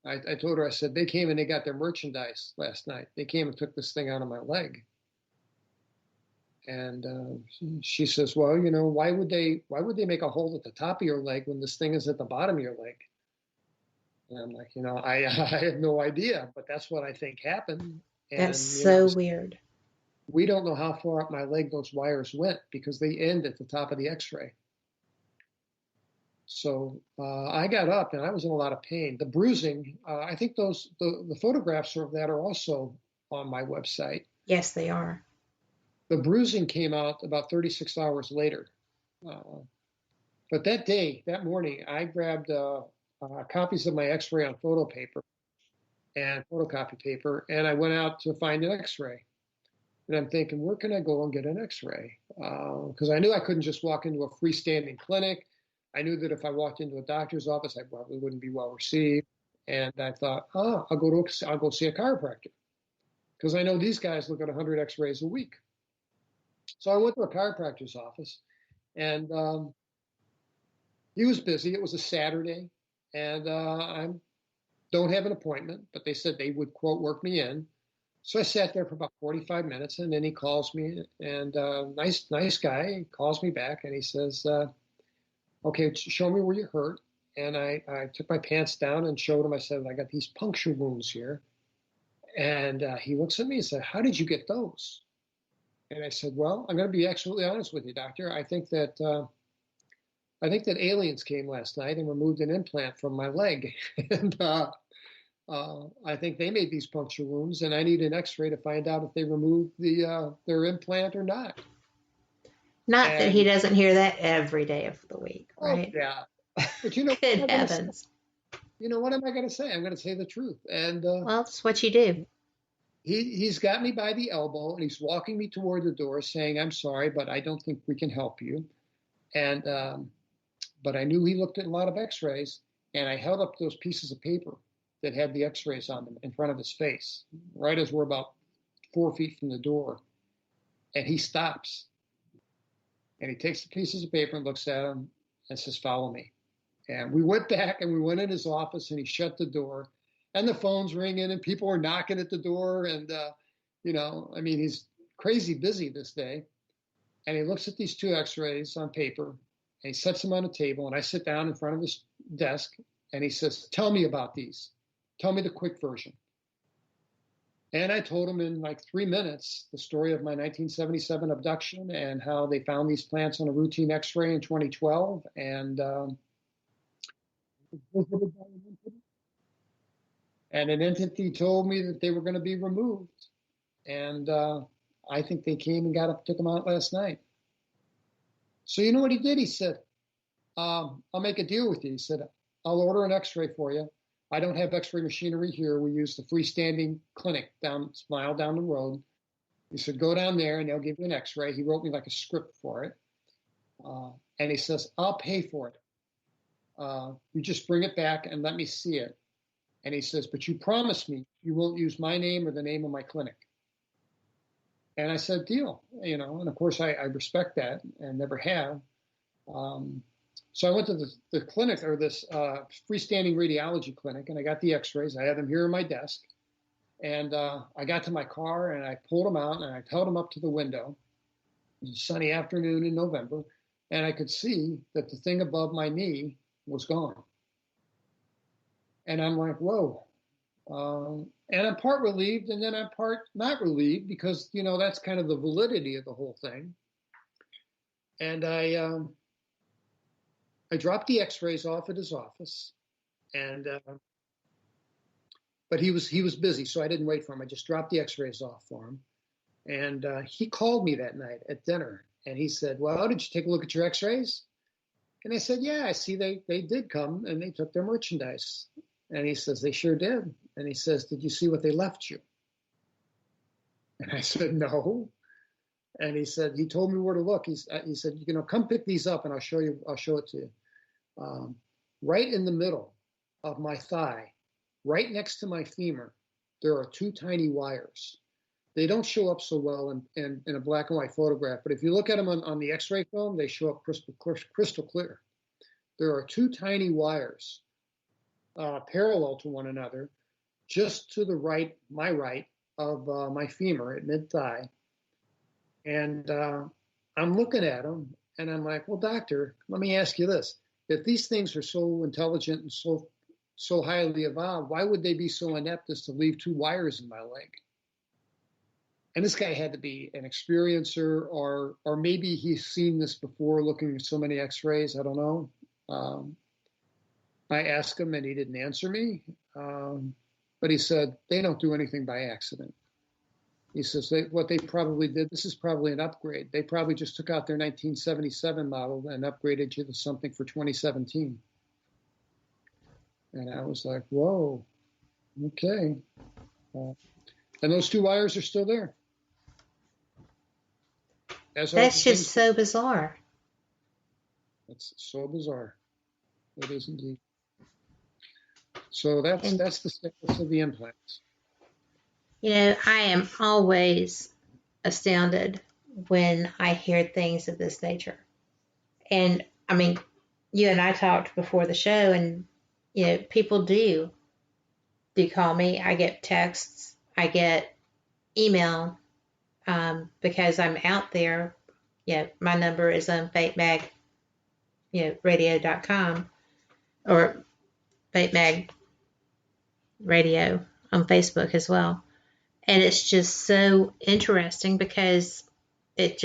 I told her, I said, they came and they got their merchandise last night. They came and took this thing out of my leg. And she says, well, why would they make a hole at the top of your leg when this thing is at the bottom of your leg? And I'm like, I have no idea, but that's what I think happened. And,
that's so weird.
We don't know how far up my leg those wires went because they end at the top of the x-ray. So I got up and I was in a lot of pain. The bruising, I think the photographs of that are also on my website.
Yes, they are.
The bruising came out about 36 hours later. But that morning, I grabbed copies of my x-ray on photo paper and photocopy paper, and I went out to find an x-ray. And I'm thinking, where can I go and get an x-ray? Because I knew I couldn't just walk into a freestanding clinic. I knew that if I walked into a doctor's office, I probably wouldn't be well received. And I thought, I'll go see a chiropractor. Because I know these guys look at 100 x-rays a week. So I went to a chiropractor's office, and he was busy. It was a Saturday, and I don't have an appointment, but they said they would, quote, work me in. So I sat there for about 45 minutes, and then he calls me, and nice guy, he calls me back, and he says, okay, show me where you're hurt. And I took my pants down and showed him. I said, I got these puncture wounds here. And he looks at me and said, how did you get those? And I said, well, I'm going to be absolutely honest with you, doctor. I think that aliens came last night and removed an implant from my leg. And I think they made these puncture wounds, and I need an x-ray to find out if they removed their implant or not.
Not that he doesn't hear that every day of the week, right?
Oh, yeah. But
good heavens.
What am I going to say? I'm going to say the truth. And
well, that's what you do.
He's got me by the elbow, and he's walking me toward the door saying, I'm sorry, but I don't think we can help you. And but I knew he looked at a lot of x-rays, and I held up those pieces of paper that had the x-rays on them in front of his face, right as we're about 4 feet from the door. And he stops. And he takes the pieces of paper and looks at them and says, follow me. And we went back and we went in his office, and he shut the door, and the phone's ringing and people were knocking at the door. And, he's crazy busy this day. And he looks at these 2 x-rays on paper, and he sets them on a table, and I sit down in front of his desk, and he says, tell me about these. Tell me the quick version. And I told him in like 3 minutes the story of my 1977 abduction and how they found these plants on a routine x-ray in 2012. And an entity told me that they were going to be removed. And I think they came and took them out last night. So you know what he did? He said, I'll make a deal with you. He said, I'll order an x-ray for you. I don't have x-ray machinery here. We use the freestanding clinic a mile down the road. He said, go down there and they'll give you an x-ray. He wrote me like a script for it. And he says, I'll pay for it. You just bring it back and let me see it. And he says, but you promise me you won't use my name or the name of my clinic. And I said, deal, and of course I respect that and never have. So I went to the clinic, or this freestanding radiology clinic, and I got the x-rays. I had them here on my desk. And I got to my car and I pulled them out and I held them up to the window. It was a sunny afternoon in November. And I could see that the thing above my knee was gone. And I'm like, whoa. And I'm part relieved, and then I'm part not relieved, because, that's kind of the validity of the whole thing. And I dropped the x-rays off at his office, and but he was busy, so I didn't wait for him. I just dropped the x-rays off for him. And he called me that night at dinner, and he said, well, did you take a look at your x-rays? And I said, yeah, I see they did come, and they took their merchandise. And he says, they sure did. And he says, did you see what they left you? And I said, no. And he said, he told me where to look. He said, come pick these up and I'll show it to you. Right in the middle of my thigh, right next to my femur, there are two tiny wires. They don't show up so well in a black and white photograph, but if you look at them on the x-ray film, they show up crystal clear. There are two tiny wires parallel to one another, just to the right, my right, of my femur at mid-thigh. And I'm looking at them, and I'm like, well, doctor, let me ask you this. If these things are so intelligent and so highly evolved, why would they be so inept as to leave two wires in my leg? And this guy had to be an experiencer, or maybe he's seen this before looking at so many x-rays. I don't know. I asked him, and he didn't answer me. But he said, they don't do anything by accident. He says, what they probably did, this is probably an upgrade. They probably just took out their 1977 model and upgraded you to something for 2017. And I was like, whoa, okay. And those two wires are still there.
That's just so bizarre.
It's so bizarre. It is indeed. So that's the status of the implants.
I am always astounded when I hear things of this nature. And I mean, you and I talked before the show, and people do call me. I get texts, I get email, because I'm out there. My number is on FateMag, radio.com, or FateMag Radio on Facebook as well. And it's just so interesting because there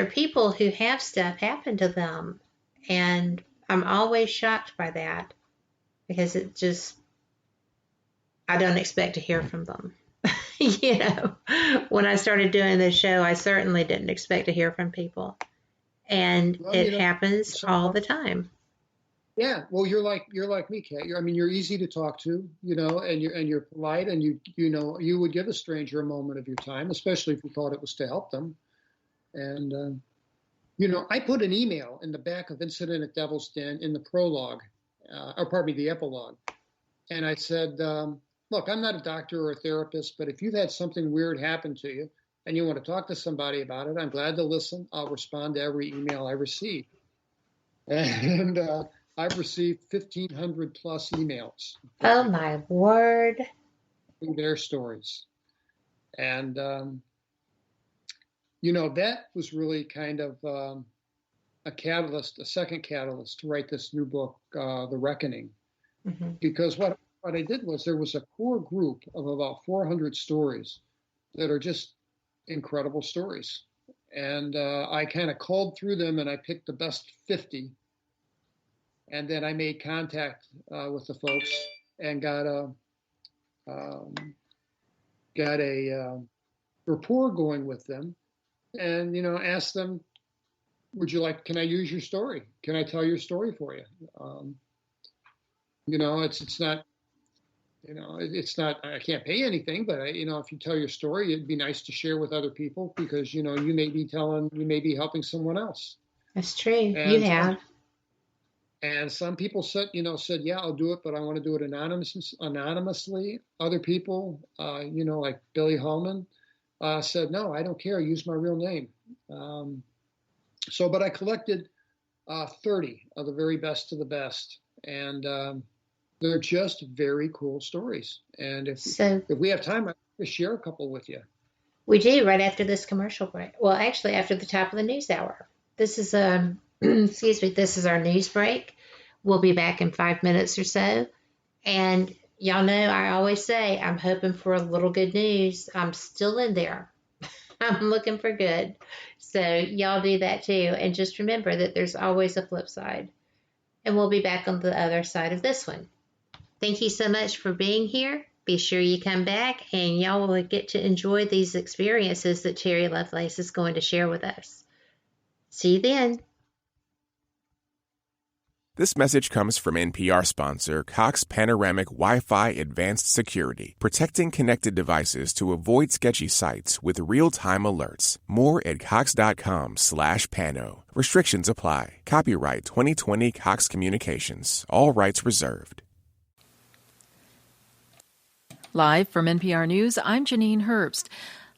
are people who have stuff happen to them. And I'm always shocked by that, because I don't expect to hear from them. When I started doing this show, I certainly didn't expect to hear from people. And it happens all the time.
Yeah, well, you're like me, Kat. You're easy to talk to, and you're polite, and you would give a stranger a moment of your time, especially if you thought it was to help them. And I put an email in the back of Incident at Devil's Den in the prologue, the epilogue, and I said, look, I'm not a doctor or a therapist, but if you've had something weird happen to you and you want to talk to somebody about it, I'm glad to listen. I'll respond to every email I receive. And I've received 1,500 plus emails.
Oh, my word.
Their stories. And, that was really kind of a second catalyst to write this new book, The Reckoning. Mm-hmm. Because what I did was there was a core group of about 400 stories that are just incredible stories. And I kind of culled through them, and I picked the best 50. And then I made contact with the folks and got a rapport going with them, and asked them, can I use your story? Can I tell your story for you? It's not, I can't pay anything, but if you tell your story, it'd be nice to share with other people because, you may be helping someone else.
That's true. You have.
And some people said, yeah, I'll do it, but I want to do it anonymously. Other people, like Billy Hallman, said, no, I don't care. Use my real name. But I collected 30 of the very best of the best. And they're just very cool stories. And if we have time, I'd like to share a couple with you.
We do right after this commercial break. Well, actually, after the top of the news hour. This is this is our news break. We'll be back in 5 minutes or so. And y'all know I always say I'm hoping for a little good news. I'm still in there. I'm looking for good. So y'all do that too. And just remember that there's always a flip side. And we'll be back on the other side of this one. Thank you so much for being here. Be sure you come back and y'all will get to enjoy these experiences that Terry Lovelace is going to share with us. See you then.
This message comes from NPR sponsor Cox Panoramic Wi-Fi Advanced Security, protecting connected devices to avoid sketchy sites with real-time alerts. More at cox.com/pano. Restrictions apply. Copyright 2020 Cox Communications. All rights reserved.
Live from NPR News, I'm Janine Herbst.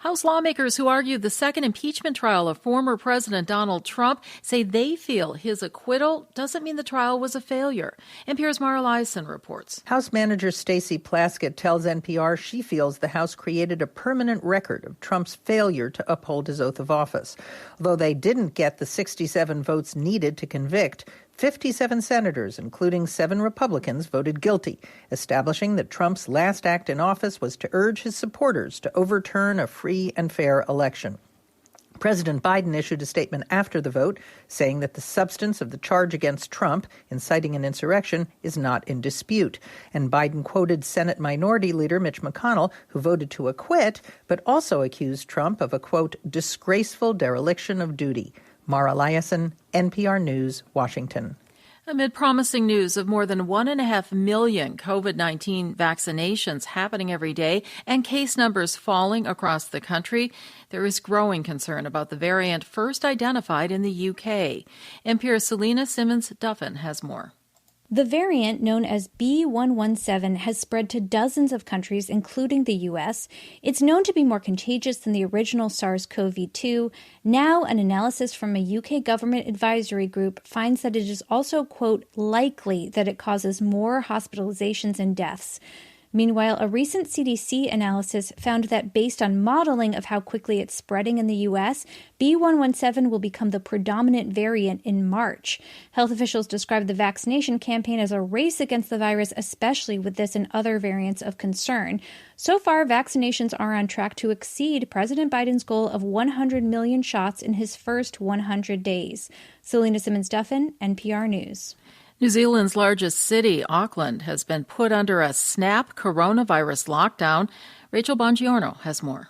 House lawmakers who argued the second impeachment trial of former President Donald Trump say they feel his acquittal doesn't mean the trial was a failure. NPR's Mara Liasson reports.
House Manager Stacey Plaskett tells NPR she feels the House created a permanent record of Trump's failure to uphold his oath of office. Although they didn't get the 67 votes needed to convict, 57 senators, including 7 Republicans, voted guilty, establishing that Trump's last act in office was to urge his supporters to overturn a free and fair election. President Biden issued a statement after the vote saying that the substance of the charge against Trump, inciting an insurrection, is not in dispute. And Biden quoted Senate Minority Leader Mitch McConnell, who voted to acquit, but also accused Trump of a, quote, disgraceful dereliction of duty. Mara Liasson, NPR News, Washington.
Amid promising news of more than 1.5 million COVID-19 vaccinations happening every day and case numbers falling across the country, there is growing concern about the variant first identified in the UK. NPR's Selena Simmons-Duffin has more.
The variant, known as B.1.1.7, has spread to dozens of countries, including the U.S. It's known to be more contagious than the original SARS-CoV-2. Now, an analysis from a UK government advisory group finds that it is also, quote, likely that it causes more hospitalizations and deaths. Meanwhile, a recent CDC analysis found that based on modeling of how quickly it's spreading in the U.S., B.1.1.7 will become the predominant variant in March. Health officials described the vaccination campaign as a race against the virus, especially with this and other variants of concern. So far, vaccinations are on track to exceed President Biden's goal of 100 million shots in his first 100 days. Selena Simmons-Duffin, NPR News.
New Zealand's largest city, Auckland, has been put under a snap coronavirus lockdown. Rachel Bongiorno has more.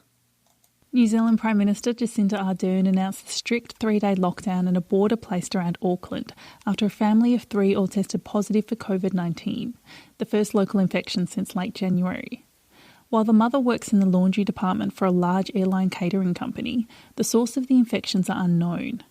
New Zealand Prime Minister Jacinda Ardern announced a strict 3-day lockdown and a border placed around Auckland after a family of 3 all tested positive for COVID-19, the first local infection since late January. While the mother works in the laundry department for a large airline catering company, the source of the infections are unknown.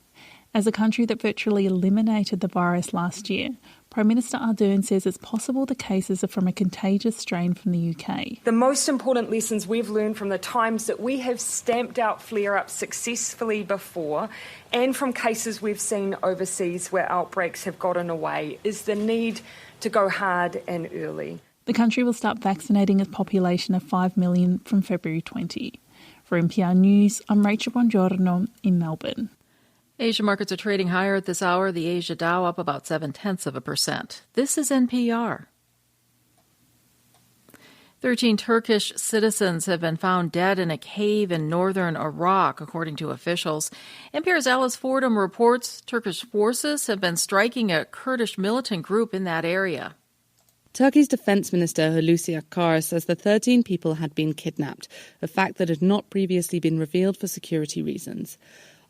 As a country that virtually eliminated the virus last year, Prime Minister Ardern says it's possible the cases are from a contagious strain from the UK.
The most important lessons we've learned from the times that we have stamped out flare-ups successfully before and from cases we've seen overseas where outbreaks have gotten away is the need to go hard and early.
The country will start vaccinating its population of 5 million from February 20. For NPR News, I'm Rachel Bongiorno in Melbourne.
Asia markets are trading higher at this hour. The Asia Dow up about 0.7%. This is NPR. 13 Turkish citizens have been found dead in a cave in northern Iraq, according to officials. NPR's Alice Fordham reports Turkish forces have been striking a Kurdish militant group in that area.
Turkey's Defense Minister Hulusi Akar says the 13 people had been kidnapped, a fact that had not previously been revealed for security reasons.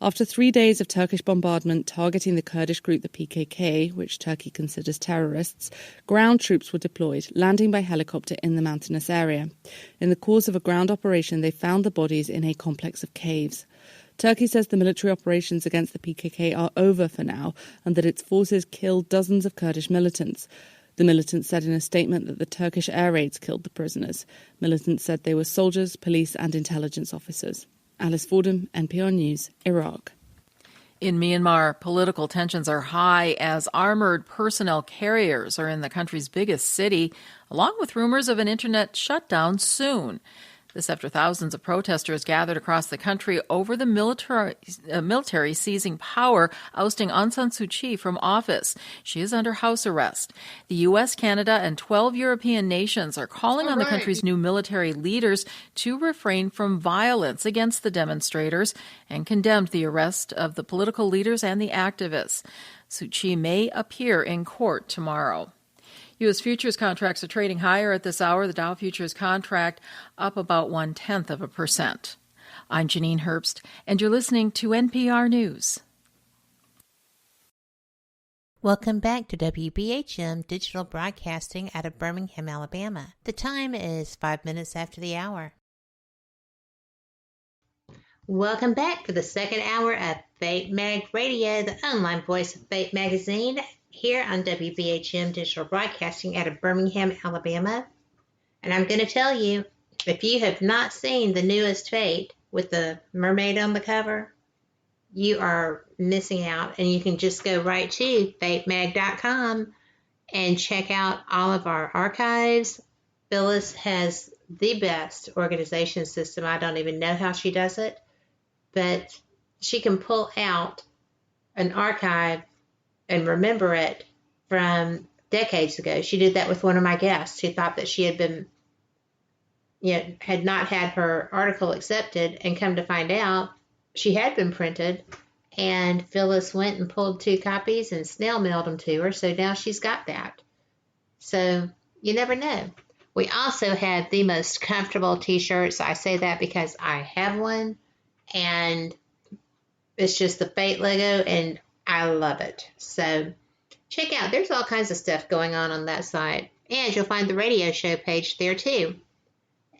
After 3 days of Turkish bombardment targeting the Kurdish group the PKK, which Turkey considers terrorists, ground troops were deployed, landing by helicopter in the mountainous area. In the course of a ground operation, they found the bodies in a complex of caves. Turkey says the military operations against the PKK are over for now and that its forces killed dozens of Kurdish militants. The militants said in a statement that the Turkish air raids killed the prisoners. Militants said they were soldiers, police and intelligence officers. Alice Fordham, NPR News, Iraq.
In Myanmar, political tensions are high as armored personnel carriers are in the country's biggest city, along with rumors of an internet shutdown soon. This after thousands of protesters gathered across the country over the military seizing power, ousting Aung San Suu Kyi from office. She is under house arrest. The U.S., Canada, and 12 European nations are calling on the country's new military leaders to refrain from violence against the demonstrators and condemned the arrest of the political leaders and the activists. Suu Kyi may appear in court tomorrow. U.S. futures contracts are trading higher at this hour. The Dow futures contract up about 0.1%. I'm Janine Herbst, and you're listening to NPR News.
Welcome back to WBHM Digital Broadcasting out of Birmingham, Alabama. The time is 5 minutes after the hour. Welcome back for the second hour of Fate Mag Radio, the online voice of Fate Magazine, here on WBHM Digital Broadcasting out of Birmingham, Alabama. And I'm going to tell you, if you have not seen the newest Fate with the mermaid on the cover, you are missing out. And you can just go right to fatemag.com and check out all of our archives. Phyllis has the best organization system. I don't even know how she does it, but she can pull out an archive and remember it from decades ago. She did that with one of my guests who thought that she had been, had not had her article accepted, and come to find out she had been printed, and Phyllis went and pulled 2 copies and snail mailed them to her, so now she's got that. So you never know. We also have the most comfortable t-shirts. I say that because I have one, and it's just the Fate logo, and I love it. So check out, there's all kinds of stuff going on that site. And you'll find the radio show page there too.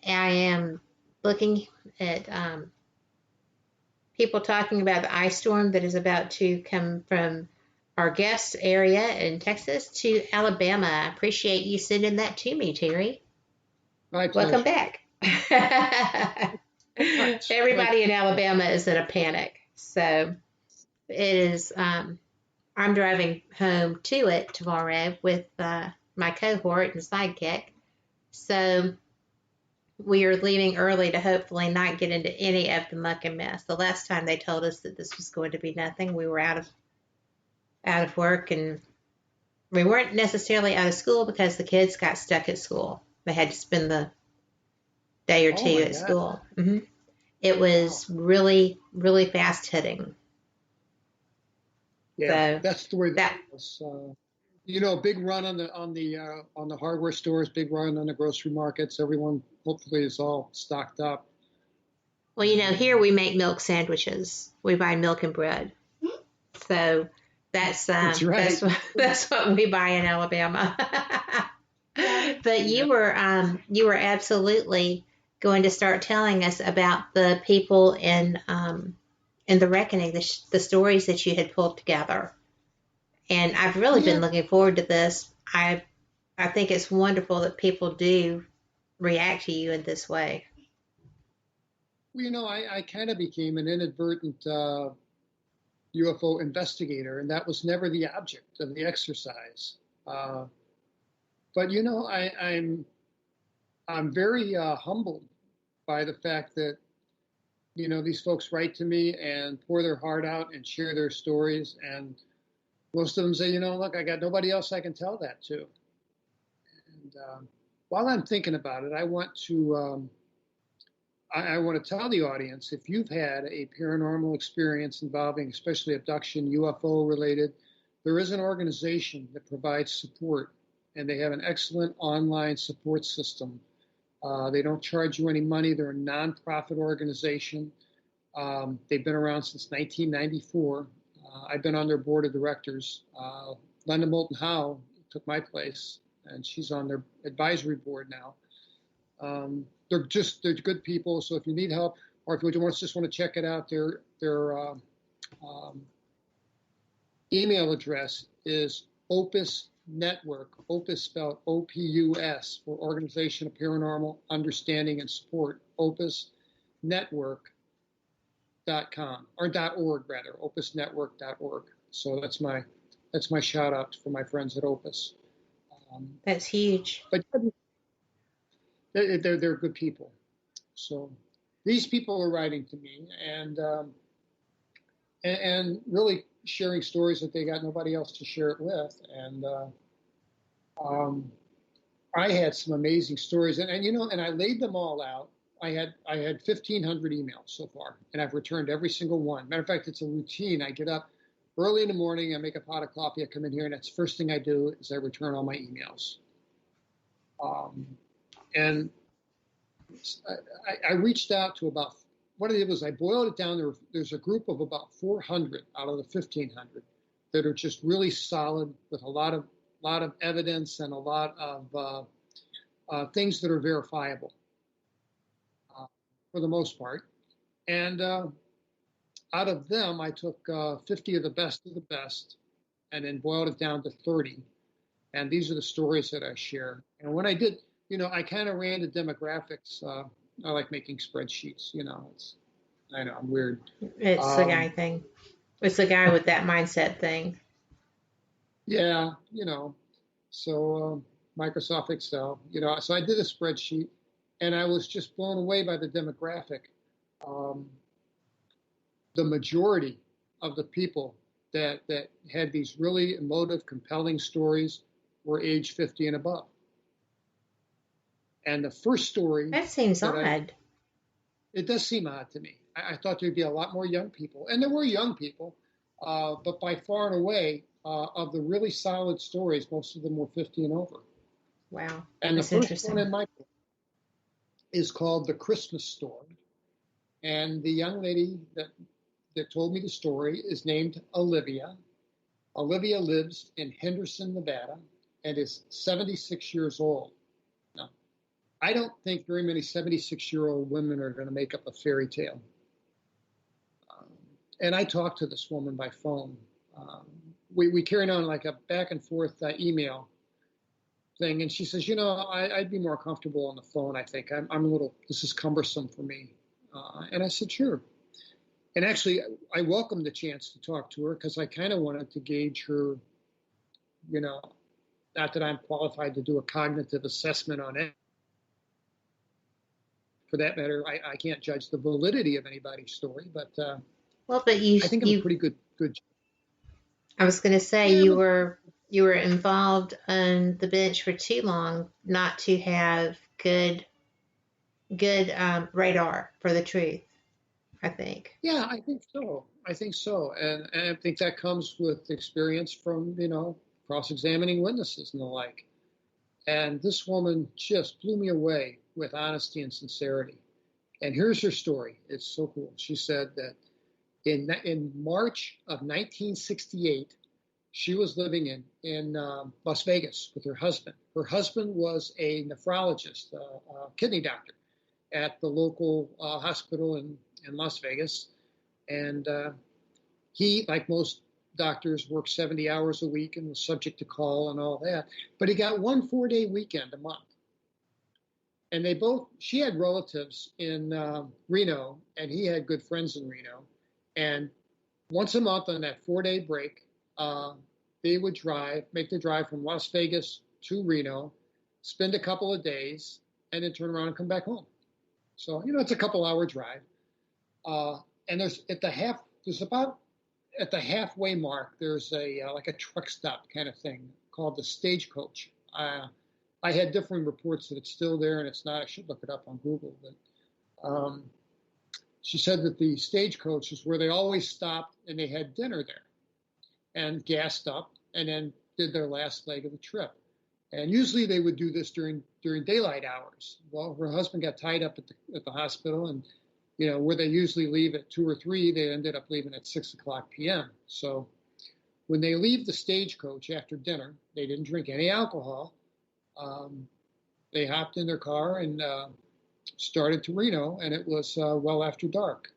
I am looking at people talking about the ice storm that is about to come from our guest area in Texas to Alabama. I appreciate you sending that to me, Terry. Welcome back. Everybody in Alabama is in a panic. So it is, I'm driving home to it tomorrow with my cohort and sidekick. So we are leaving early to hopefully not get into any of the muck and mess. The last time they told us that this was going to be nothing, we were out of work, and we weren't necessarily out of school because the kids got stuck at school. They had to spend the day or two at school. Mm-hmm. It was really, really fast hitting.
Yeah,
so
that's the way that was. Big run on the hardware stores, big run on the grocery markets. Everyone hopefully is all stocked up.
Well, here we make milk sandwiches. We buy milk and bread. So that's right. That's what we buy in Alabama. But you were absolutely going to start telling us about the people in the reckoning, the stories that you had pulled together. And I've really been looking forward to this. I think it's wonderful that people do react to you in this way.
Well, I kind of became an inadvertent UFO investigator, and that was never the object of the exercise. But I'm very humbled by the fact that these folks write to me and pour their heart out and share their stories, and most of them say, look, I got nobody else I can tell that to. And while I'm thinking about it, I want to tell the audience, if you've had a paranormal experience involving especially abduction, UFO related, there is an organization that provides support, and they have an excellent online support system. They don't charge you any money. They're a nonprofit organization. They've been around since 1994. I've been on their board of directors. Linda Moulton Howe took my place, and she's on their advisory board now. They're good people. So if you need help, or if you just want to check it out, their email address is Opus Network. Opus spelled OPUS, for Organization of Paranormal Understanding and Support. OpusNetwork.com or .org rather. OpusNetwork.org. So that's my shout out for my friends at Opus.
That's huge.
But they're good people. So these people are writing to me and really sharing stories that they got nobody else to share it with. And I had some amazing stories, and I laid them all out. I had 1,500 emails so far, and I've returned every single one. Matter of fact, it's a routine. I get up early in the morning, I make a pot of coffee, I come in here, and that's the first thing I do is I return all my emails. And I reached out to about, what I did was I boiled it down. There's a group of about 400 out of the 1,500 that are just really solid with a lot of evidence and a lot of things that are verifiable for the most part. And out of them, I took 50 of the best and then boiled it down to 30. And these are the stories that I share. And when I did, I kind of ran the demographics. I like making spreadsheets, I know I'm weird.
It's the guy thing. It's the guy with that mindset thing.
Yeah, so Microsoft Excel, so I did a spreadsheet and I was just blown away by the demographic. The majority of the people that had these really emotive, compelling stories were age 50 and above. And the first story...
That seems odd.
It does seem odd to me. I thought there'd be a lot more young people. And there were young people, but by far and away, of the really solid stories, most of them were 50 and over.
Wow.
And the first one in my book is called The Christmas Storm. And the young lady that told me the story is named Olivia. Olivia lives in Henderson, Nevada, and is 76 years old. Now, I don't think very many 76-year-old women are going to make up a fairy tale. And I talked to this woman by phone. We carried on like a back and forth email thing. And she says, I'd be more comfortable on the phone, I think. This is cumbersome for me. And I said, sure. And actually, I welcomed the chance to talk to her because I kind of wanted to gauge her, not that I'm qualified to do a cognitive assessment on it. For that matter, I can't judge the validity of anybody's story, but
I think
I'm a pretty good.
I was going to say you were involved on the bench for too long not to have good radar for the truth, I think.
Yeah, I think so. And I think that comes with experience from, cross-examining witnesses and the like. And this woman just blew me away with honesty and sincerity. And here's her story. It's so cool. She said that in March of 1968, she was living in Las Vegas with her husband. Her husband was a nephrologist, a kidney doctor at the local hospital in Las Vegas. And he, like most doctors, worked 70 hours a week and was subject to call and all that. But he got one 4-day weekend a month. And she had relatives in Reno, and he had good friends in Reno. And once a month on that 4-day break, they would make the drive from Las Vegas to Reno, spend a couple of days, and then turn around and come back home. So, it's a couple-hour drive. And there's at the halfway mark, there's like a truck stop kind of thing called the Stagecoach. I had different reports that it's still there and it's not. I should look it up on Google. But she said that the Stagecoach is where they always stopped and they had dinner there and gassed up and then did their last leg of the trip. And usually they would do this during daylight hours. Well, her husband got tied up at the hospital, and where they usually leave at 2 or 3, they ended up leaving at 6 o'clock p.m. So when they leave the stagecoach after dinner, they didn't drink any alcohol. They hopped in their car and started to Reno, and it was well after dark.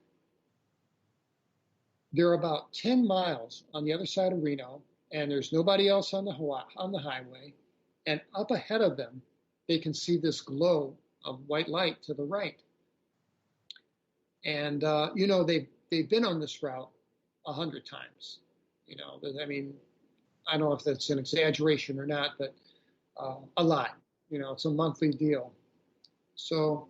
They're about 10 miles on the other side of Reno, and there's nobody else on the highway. And up ahead of them, they can see this glow of white light to the right. And, they've been on this route 100 times. I mean, I don't know if that's an exaggeration or not, but a lot. It's a monthly deal. So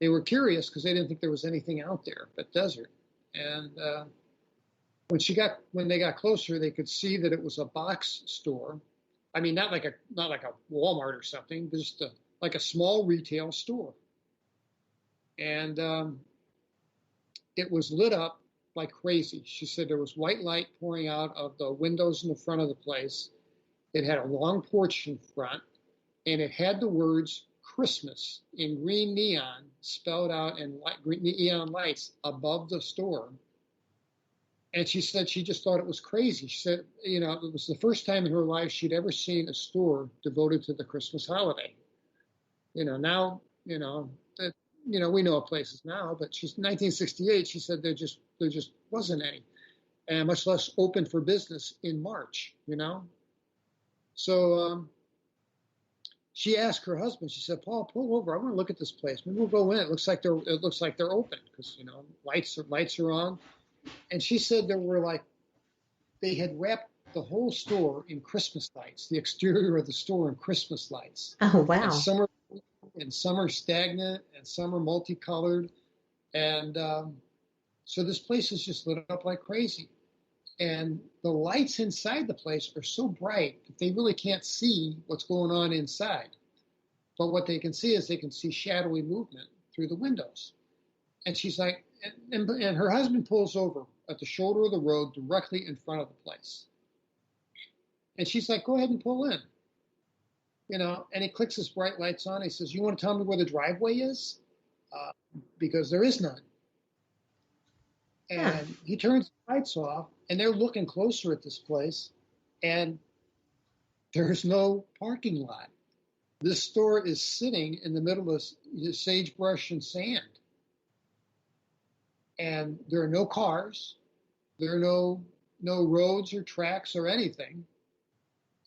they were curious because they didn't think there was anything out there but desert. And when they got closer, they could see that it was a box store. I mean, not like a Walmart or something, just like a small retail store. And it was lit up like crazy. She said there was white light pouring out of the windows in the front of the place. It had a long porch in front, and it had the words Christmas in green neon spelled out in green neon lights above the store. And she said she just thought it was crazy. She said, it was the first time in her life she'd ever seen a store devoted to the Christmas holiday. Now, we know of places now, but she's 1968. She said there just wasn't any, and much less open for business in March. So she asked her husband. She said, "Paul, pull over. I want to look at this place. Maybe we'll go in. It looks like they're open because lights are on." And she said they had wrapped the whole store in Christmas lights, the exterior of the store in Christmas lights.
Oh, wow.
And some are stagnant and some are multicolored. And so this place is just lit up like crazy. And the lights inside the place are so bright that they really can't see what's going on inside. But what they can see is they can see shadowy movement through the windows. And she's like, and her husband pulls over at the shoulder of the road directly in front of the place. And she's like, "Go ahead and pull in." And he clicks his bright lights on. He says, "You want to tell me where the driveway is? Because there is none." And he turns the lights off, and they're looking closer at this place, and there's no parking lot. This store is sitting in the middle of sagebrush and sand. And there are no cars. There are no roads or tracks or anything.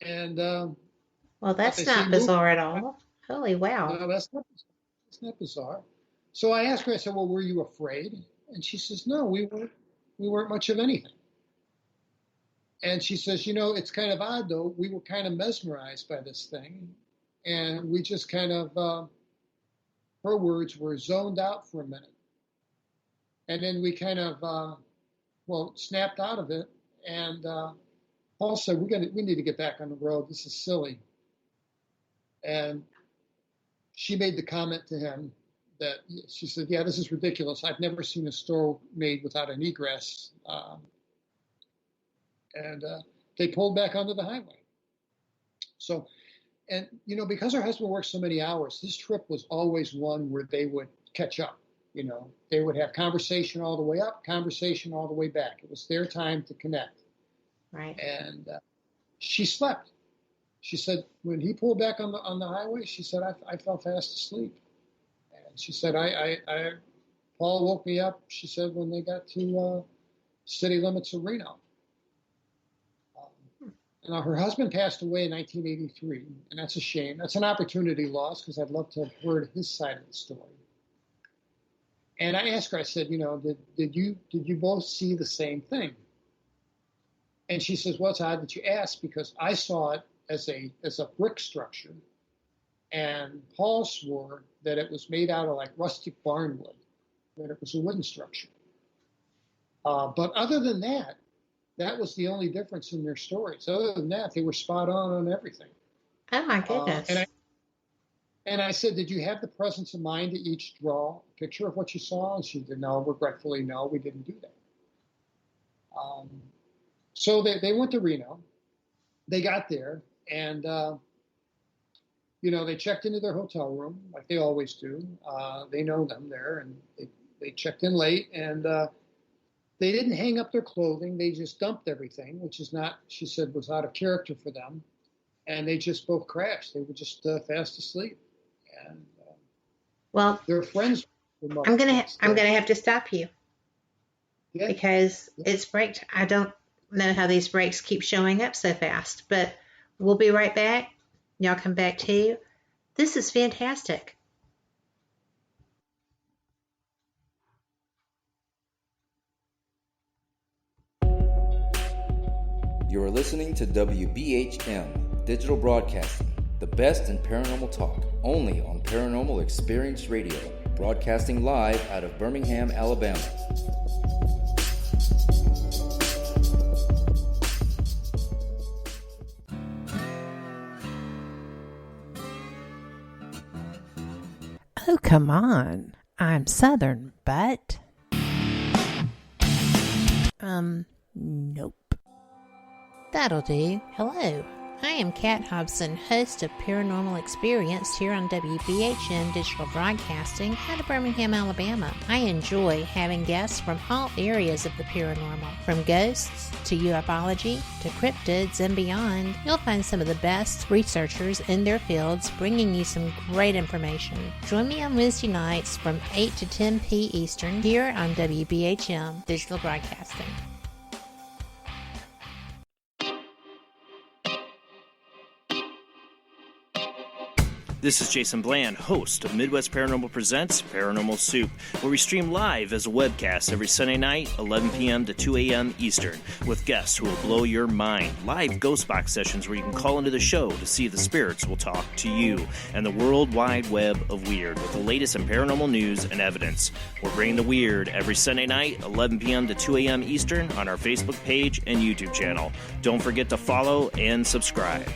And
well, that's not bizarre at all. Holy wow!
No, that's not bizarre. So I asked her. I said, "Well, were you afraid?" And she says, "No, we weren't much of anything." And she says, "It's kind of odd though. We were kind of mesmerized by this thing, and we just kind of," her words were, "zoned out for a minute." And then we kind of, snapped out of it. And Paul said, we need to get back on the road. This is silly. And she made the comment to him that she said, "Yeah, this is ridiculous. I've never seen a store made without an egress." And they pulled back onto the highway. So, and, because her husband worked so many hours, this trip was always one where they would catch up. They would have conversation all the way up, conversation all the way back. It was their time to connect.
Right.
And she slept. She said when he pulled back on the highway, she said, I fell fast asleep. And she said, Paul woke me up, she said, when they got to city limits of Reno. Now, her husband passed away in 1983, and that's a shame. That's an opportunity lost because I'd love to have heard his side of the story. And I asked her, I said, did you both see the same thing? And she says, well, it's odd that you asked because I saw it as a brick structure, and Paul swore that it was made out of like rustic barnwood, that it was a wooden structure. But other than that, that was the only difference in their stories. Other than that, they were spot on everything.
Oh my goodness.
And I said, did you have the presence of mind to each draw a picture of what you saw? And she said, no, regretfully, no, we didn't do that. So they went to Reno. They got there, and, they checked into their hotel room like they always do. They know them there, and They checked in late, and they didn't hang up their clothing. They just dumped everything, which is not, she said, was out of character for them. And they just both crashed. They were just fast asleep. And
well,
their friends.
I'm gonna have to stop you because it's braked. I don't know how these brakes keep showing up so fast, but we'll be right back. Y'all come back too. This is fantastic.
You're listening to WBHM Digital Broadcasting, the best in paranormal talk, only on Paranormal Experience Radio, broadcasting live out of Birmingham, Alabama.
Oh, come on. I'm Southern, but...
Nope. That'll do. Hello. I am Kat Hobson, host of Paranormal Experience here on WBHM Digital Broadcasting out of Birmingham, Alabama. I enjoy having guests from all areas of the paranormal, from ghosts to ufology to cryptids and beyond. You'll find some of the best researchers in their fields bringing you some great information. Join me on Wednesday nights from 8 to 10 p. Eastern here on WBHM Digital Broadcasting.
This is Jason Bland, host of Midwest Paranormal Presents Paranormal Soup, where we stream live as a webcast every Sunday night, 11 p.m. to 2 a.m. Eastern, with guests who will blow your mind. Live ghost box sessions where you can call into the show to see if the spirits will talk to you, and the World Wide Web of Weird with the latest in paranormal news and evidence. We're bringing the weird every Sunday night, 11 p.m. to 2 a.m. Eastern on our Facebook page and YouTube channel. Don't forget to follow and subscribe.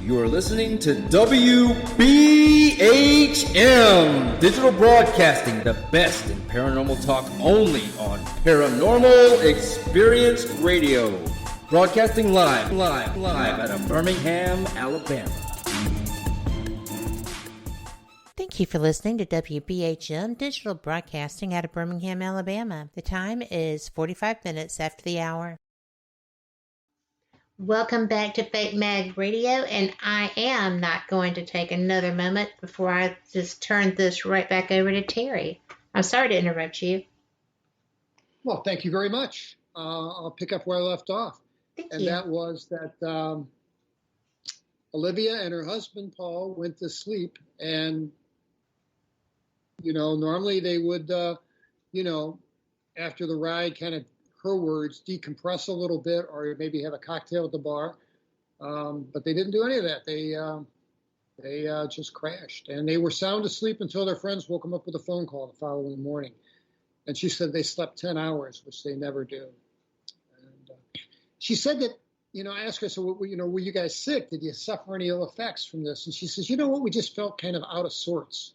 You are listening to WBHM Digital Broadcasting, the best in paranormal talk, only on Paranormal Experience Radio. Broadcasting live out of Birmingham, Alabama.
Thank you for listening to WBHM Digital Broadcasting out of Birmingham, Alabama. The time is 45 minutes after the hour.
Welcome back to Fake Mag Radio, and I am not going to take another moment before I just turn this right back over to Terry. I'm sorry to interrupt you.
Well, thank you very much. I'll pick up where I left off.
Thank
you. That was that Olivia and her husband, Paul, went to sleep, and, normally they would, after the ride, kind of, her words, decompress a little bit or maybe have a cocktail at the bar. But they didn't do any of that. They just crashed. And they were sound asleep until their friends woke them up with a phone call the following morning. And she said they slept 10 hours, which they never do. And she said that, I asked her, so, were you guys sick? Did you suffer any ill effects from this? And she says, you know what, we just felt kind of out of sorts.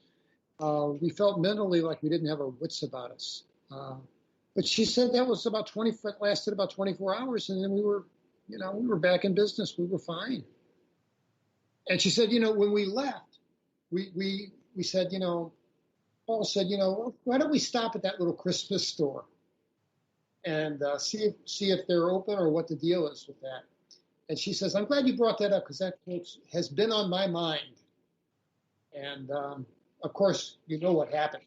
We felt mentally like we didn't have our wits about us. But she said that was lasted about 24 hours, and then we were back in business. We were fine. And she said, when we left, we said, Paul said, why don't we stop at that little Christmas store and see if they're open or what the deal is with that. And she says, I'm glad you brought that up because that has been on my mind. And of course, you know what happened.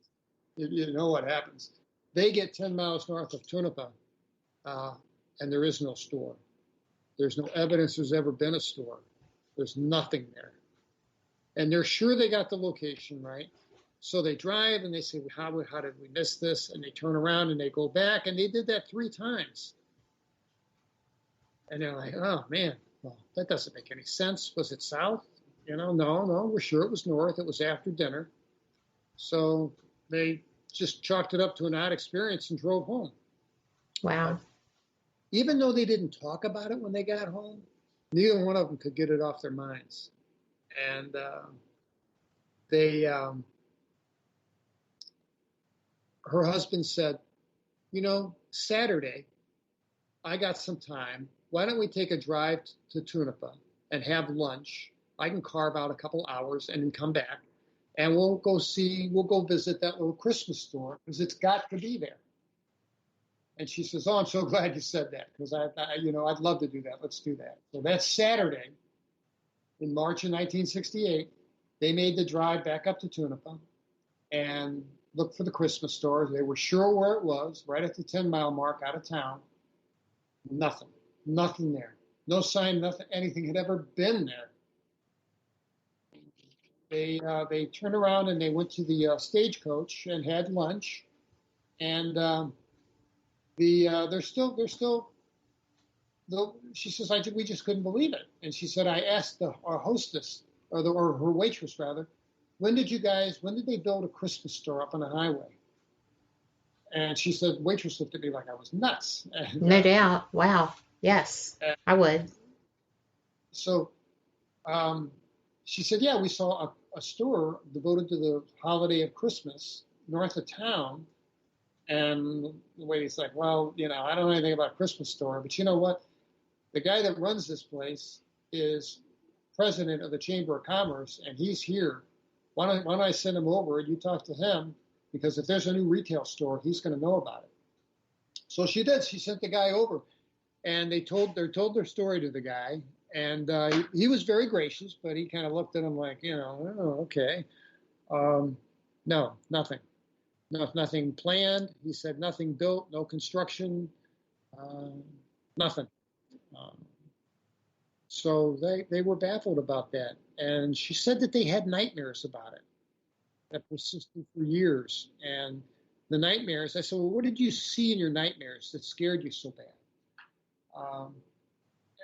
You know what happens. They get 10 miles north of Tonopah, and there is no store. There's no evidence there's ever been a store. There's nothing there. And they're sure they got the location right. So they drive, and they say, how did we miss this? And they turn around, and they go back, and they did that 3 times. And they're like, oh, man, well, that doesn't make any sense. Was it south? No, we're sure it was north. It was after dinner. So they just chalked it up to an odd experience and drove home.
Wow.
Even though they didn't talk about it when they got home, neither one of them could get it off their minds. And her husband said, Saturday, I got some time. Why don't we take a drive to Tonopah and have lunch. I can carve out a couple hours and then come back, and we'll go visit that little Christmas store because it's got to be there. And she says, oh, I'm so glad you said that because I'd love to do that. Let's do that. So that's Saturday in March of 1968. They made the drive back up to Tonopah and looked for the Christmas store. They were sure where it was, right at the 10-mile mark out of town. Nothing there. No sign, nothing, anything had ever been there. They turned around and they went to the stagecoach and had lunch, and they're still. She says, we just couldn't believe it, and she said, I asked our hostess or her waitress rather, when did they build a Christmas store up on the highway? And she said, waitress looked at me like I was nuts. And,
no doubt. Wow. Yes, I would.
So she said, yeah, we saw a store devoted to the holiday of Christmas north of town. And the lady's like, well, I don't know anything about a Christmas store, but you know what? The guy that runs this place is president of the Chamber of Commerce, and he's here. Why don't I send him over and you talk to him? Because if there's a new retail store, he's going to know about it. So she did. She sent the guy over, and they told their story to the guy, and he was very gracious, but he kind of looked at him like, oh, okay. No, nothing. No, nothing planned. He said nothing built, no construction, nothing. So they were baffled about that. And she said that they had nightmares about it that persisted for years. And the nightmares, I said, well, what did you see in your nightmares that scared you so bad?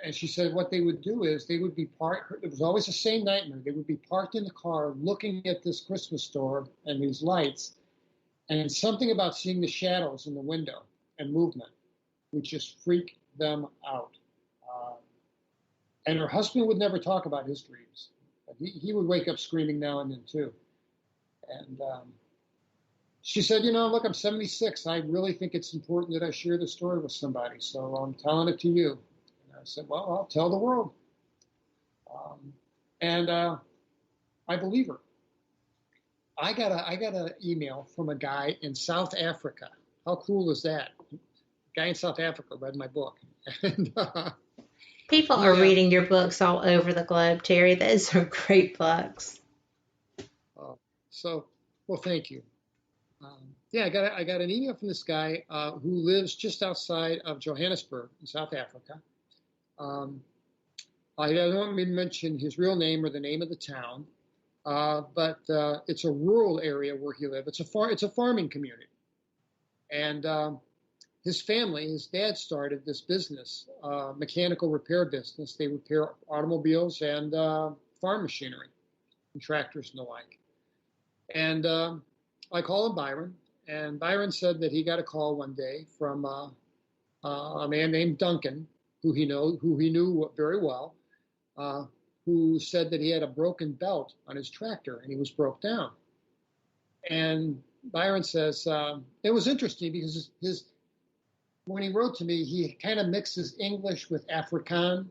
And she said what they would do is they would be parked. It was always the same nightmare. They would be parked in the car looking at this Christmas store and these lights, and something about seeing the shadows in the window and movement would just freak them out. And her husband would never talk about his dreams. But he would wake up screaming now and then too. And she said, look, I'm 76. I really think it's important that I share the story with somebody. So I'm telling it to you. And I said, well, I'll tell the world. And I believe her. I got an email from a guy in South Africa. How cool is that? A guy in South Africa read my book. And
people are reading your books all over the globe, Terry. Those are great books.
Well, thank you. I got an email from this guy who lives just outside of Johannesburg in South Africa. I don't want me to mention his real name or the name of the town, but it's a rural area where he lives. It's a farming community, and his family, his dad started this business, mechanical repair business. They repair automobiles and farm machinery, and tractors and the like. And I call him Byron, and Byron said that he got a call one day from a man named Duncan, who he knew very well, who said that he had a broken belt on his tractor and he was broke down. And Byron says it was interesting because when he wrote to me, he kind of mixes English with Afrikaans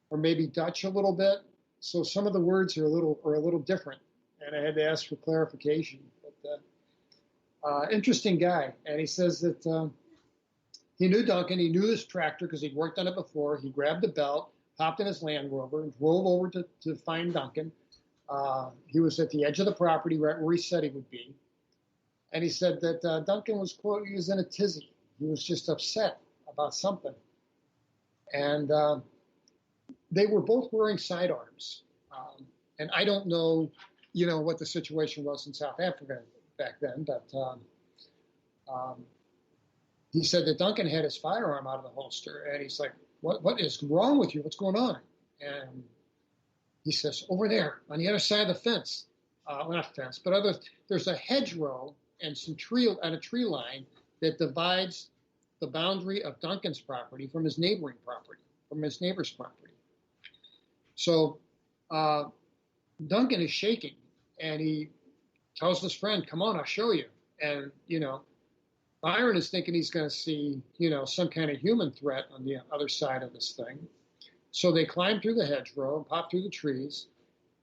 or maybe Dutch a little bit. So some of the words are a little different, and I had to ask for clarification. But interesting guy, and he says that he knew Duncan. He knew this tractor because he'd worked on it before. He grabbed the belt, hopped in his Land Rover, and drove over to find Duncan. He was at the edge of the property right where he said he would be, and he said that Duncan was, quote, he was in a tizzy. He was just upset about something. And they were both wearing sidearms. And I don't know, what the situation was in South Africa back then, but he said that Duncan had his firearm out of the holster. And he's like, what is wrong with you? What's going on? And he says, over there on the other side of the fence, well, not fence, but there's a hedgerow and a tree line that divides the boundary of Duncan's property from his neighbor's property. So Duncan is shaking, and he tells his friend, come on, I'll show you. And, Byron is thinking he's going to see, some kind of human threat on the other side of this thing. So they climb through the hedgerow and pop through the trees,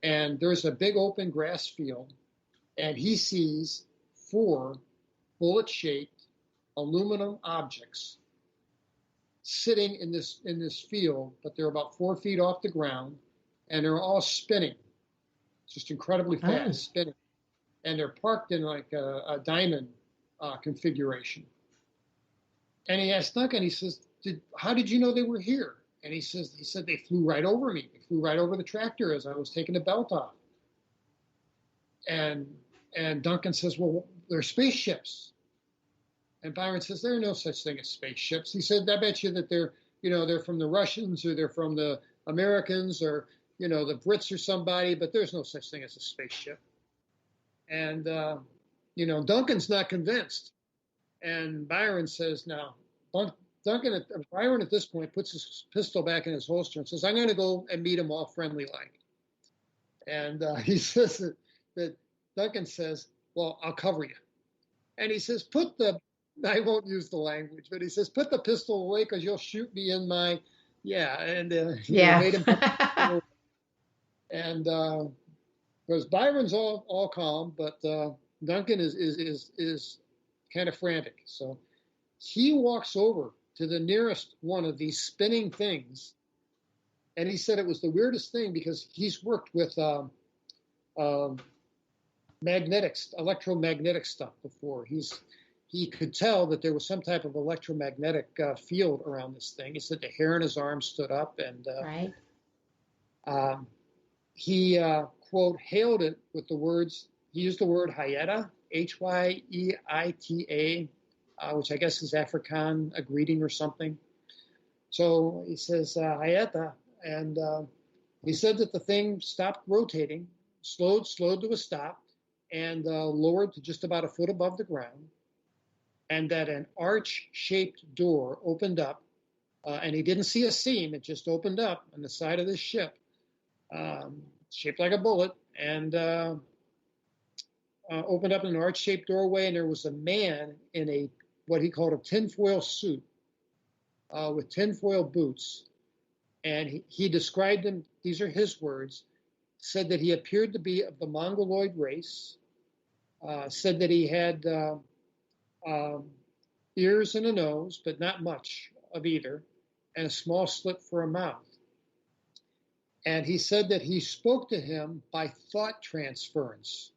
and there's a big open grass field, and he sees 4 bullet-shaped aluminum objects sitting in this field, but they're about 4 feet off the ground, and they're all spinning, just incredibly fast, spinning. And they're parked in like a diamond configuration. And he asked Duncan, he says, how did you know they were here? And he said, they flew right over me. They flew right over the tractor as I was taking the belt off. And Duncan says, well, they're spaceships. And Byron says, there are no such thing as spaceships. He said, I bet you that they're from the Russians, or they're from the Americans, or, the Brits or somebody, but there's no such thing as a spaceship. And, Duncan's not convinced. And Byron says, now, Byron at this point puts his pistol back in his holster and says, I'm going to go and meet him all friendly-like. And he says that Duncan says, well, I'll cover you. And he says, I won't use the language, but he says, put the pistol away because you'll shoot me in my, made him and because Byron's all calm, but Duncan is kind of frantic. So he walks over to the nearest one of these spinning things, and he said it was the weirdest thing because he's worked with electromagnetic stuff before. He could tell that there was some type of electromagnetic field around this thing. He said the hair on his arm stood up, and he, quote, hailed it with the words, he used the word Hyeta, Hyeita, which I guess is Afrikaan, a greeting or something. So he says, Hyeta, and he said that the thing stopped rotating, slowed to a stop, and lowered to just about a foot above the ground, and that an arch-shaped door opened up, and he didn't see a seam, it just opened up on the side of this ship, shaped like a bullet, and opened up in an arch-shaped doorway, and there was a man in what he called a tinfoil suit with tinfoil boots, and he described him, these are his words, said that he appeared to be of the Mongoloid race, said that he had ears and a nose, but not much of either, and a small slit for a mouth. And he said that he spoke to him by thought transference.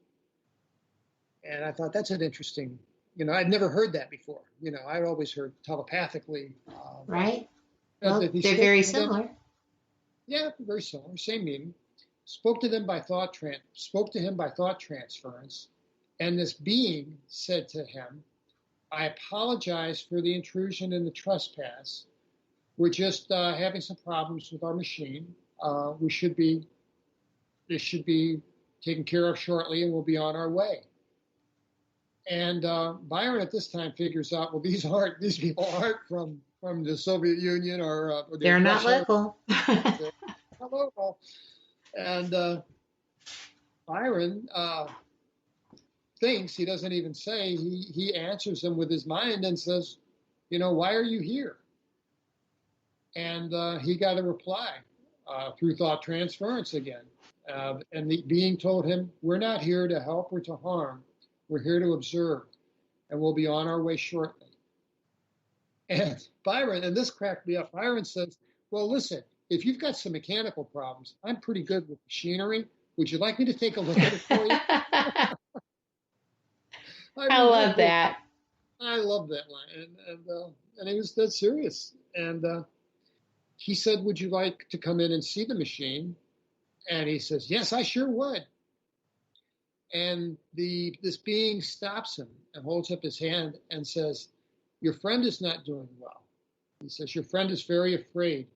And I thought, that's an interesting, I'd never heard that before. I'd always heard telepathically.
Right. Well, they're very similar.
Yeah, very similar, same meaning. Spoke to him by thought transference. And this being said to him, I apologize for the intrusion and the trespass. We're just having some problems with our machine. This should be taken care of shortly, and we'll be on our way. And Byron at this time figures out, well, these people aren't from the Soviet Union or
they're not local.
They're not local. And Byron thinks, he doesn't even say, he answers them with his mind and says, why are you here? And he got a reply through thought transference again. And the being told him, we're not here to help or to harm. We're here to observe, and we'll be on our way shortly. And Byron, and this cracked me up, Byron says, well, listen, if you've got some mechanical problems, I'm pretty good with machinery. Would you like me to take a look at it for you?
I love that.
I love that line. And he was dead serious. And he said, would you like to come in and see the machine? And he says, yes, I sure would. And this being stops him and holds up his hand and says, your friend is not doing well. He says, your friend is very afraid.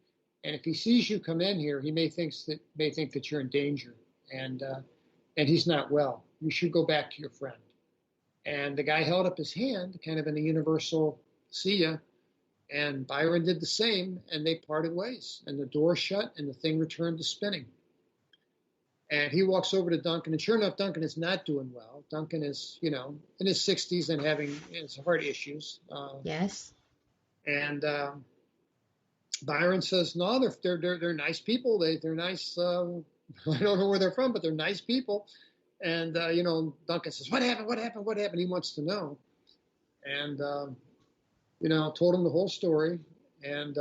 And if he sees you come in here, he may think that you're in danger. And he's not well. You should go back to your friend. And the guy held up his hand, kind of in a universal see ya. And Byron did the same, and they parted ways. And the door shut, and the thing returned to spinning. And he walks over to Duncan, and sure enough, Duncan is not doing well. Duncan is, in his 60s and having his heart issues.
Yes.
And Byron says, no, they're nice people. They're nice. I don't know where they're from, but they're nice people. And, Duncan says, what happened? What happened? What happened? He wants to know. And, told him the whole story. And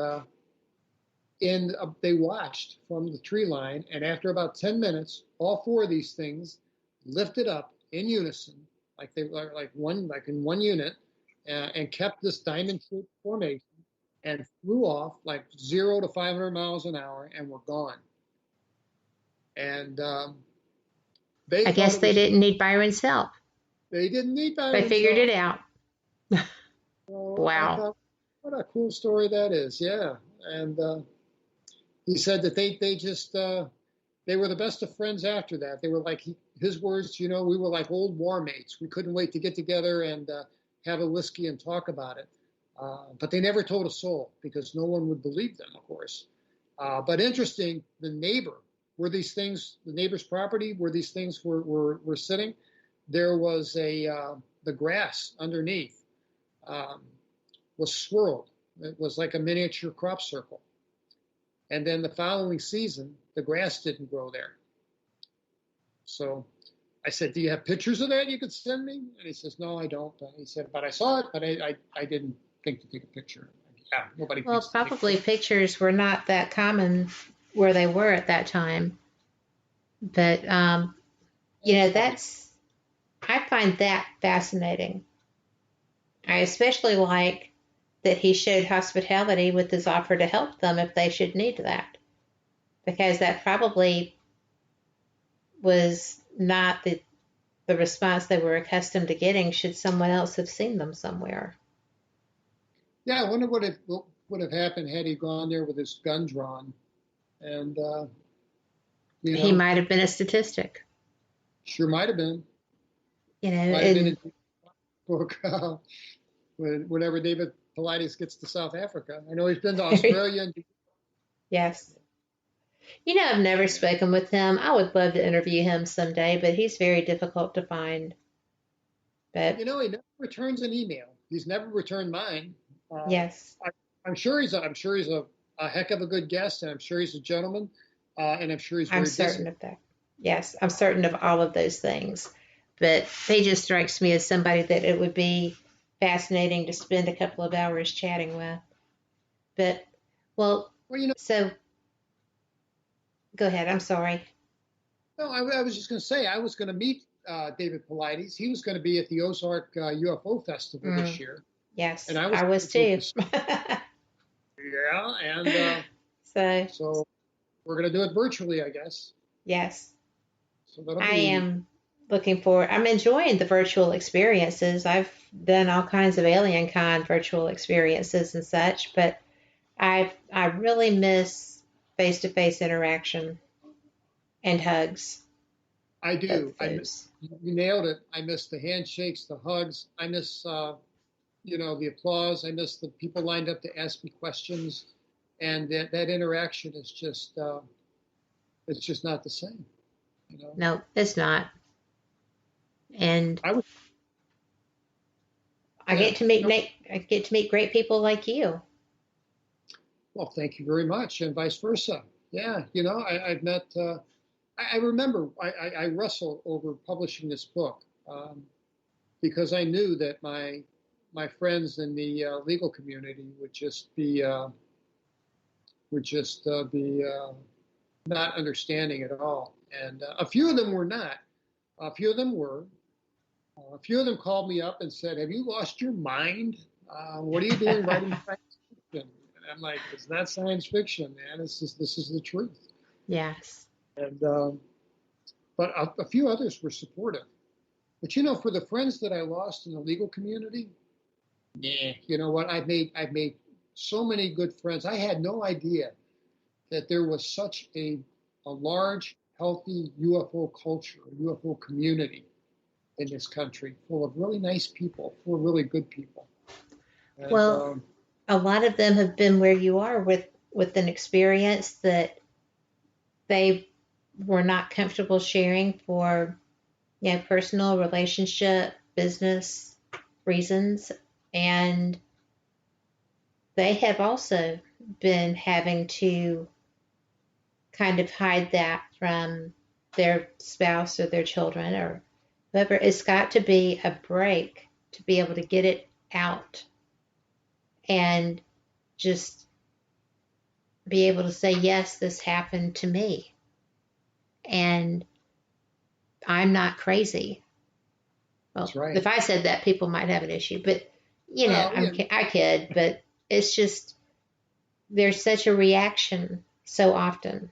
they watched from the tree line. And after about 10 minutes, all four of these things lifted up in unison, like they were in one unit, and kept this diamond-shaped formation and flew off like 0 to 500 miles an hour and were gone. And
I guess they didn't need Byron's help.
They didn't need Byron's help.
They figured it out. Wow.
I thought, what a cool story that is. Yeah. And he said that they were the best of friends after that. They were like, his words, we were like old war mates. We couldn't wait to get together and have a whiskey and talk about it. But they never told a soul because no one would believe them, of course. But interesting, the neighbor's property where these things were sitting, there was the grass underneath was swirled. It was like a miniature crop circle. And then the following season, the grass didn't grow there. So I said, do you have pictures of that you could send me? And he says, no, I don't. And he said, but I saw it, but I didn't think to take a picture. Yeah, nobody.
Well, probably pictures were not that common where they were at that time. But, I find that fascinating. I especially like that he showed hospitality with his offer to help them if they should need that. Because that probably was not the response they were accustomed to getting should someone else have seen them somewhere.
Yeah, I wonder what would have happened had he gone there with his gun drawn. And,
he might have been a statistic.
Sure might have been.
Might
have been in the book whenever David Paulides gets to South Africa. I know he's been to Australia.
Yes. I've never spoken with him. I would love to interview him someday, but he's very difficult to find. But
he never returns an email. He's never returned mine.
Yes.
I'm sure he's a heck of a good guest, and I'm sure he's a gentleman, and I'm sure he's very busy.
I'm certain of that. Yes, I'm certain of all of those things. But he just strikes me as somebody that it would be fascinating to spend a couple of hours chatting with. But, so go ahead. I'm sorry.
No, I was just going to say, I was going to meet David Paulides. He was going to be at the Ozark UFO Festival this year.
Yes,
and
I was too.
Yeah, and so we're going to do it virtually, I guess.
Yes.
So
I am looking forward. I'm enjoying the virtual experiences. I've done all kinds of AlienCon virtual experiences and such, but I really miss face-to-face interaction and hugs.
I do. You nailed it. I miss the handshakes, the hugs. I miss, the applause. I miss the people lined up to ask me questions, and that interaction is just, it's just not the same.
No, it's not. And I get to meet great people like you.
Well, thank you very much, and vice versa. Yeah, I've met. I remember I wrestled over publishing this book because I knew that my friends in the legal community would just be not understanding at all, and a few of them were not. A few of them were. A few of them called me up and said, "Have you lost your mind? What are you doing writing science fiction?" And I'm like, "It's not science fiction, man. This is the truth."
Yes.
And but a few others were supportive. But for the friends that I lost in the legal community, you know what? I've made so many good friends. I had no idea that there was such a large, healthy UFO culture, UFO community in this country, full of really nice people, full of really good people. And,
a lot of them have been where you are with an experience that they were not comfortable sharing for, personal, relationship, business reasons. And they have also been having to kind of hide that from their spouse or their children or whoever. It's got to be a break to be able to get it out and just be able to say, yes, this happened to me. And I'm not crazy. Well,
That's right.
If I said that, people might have an issue. But, you know, I kid. But it's just, there's such a reaction so often.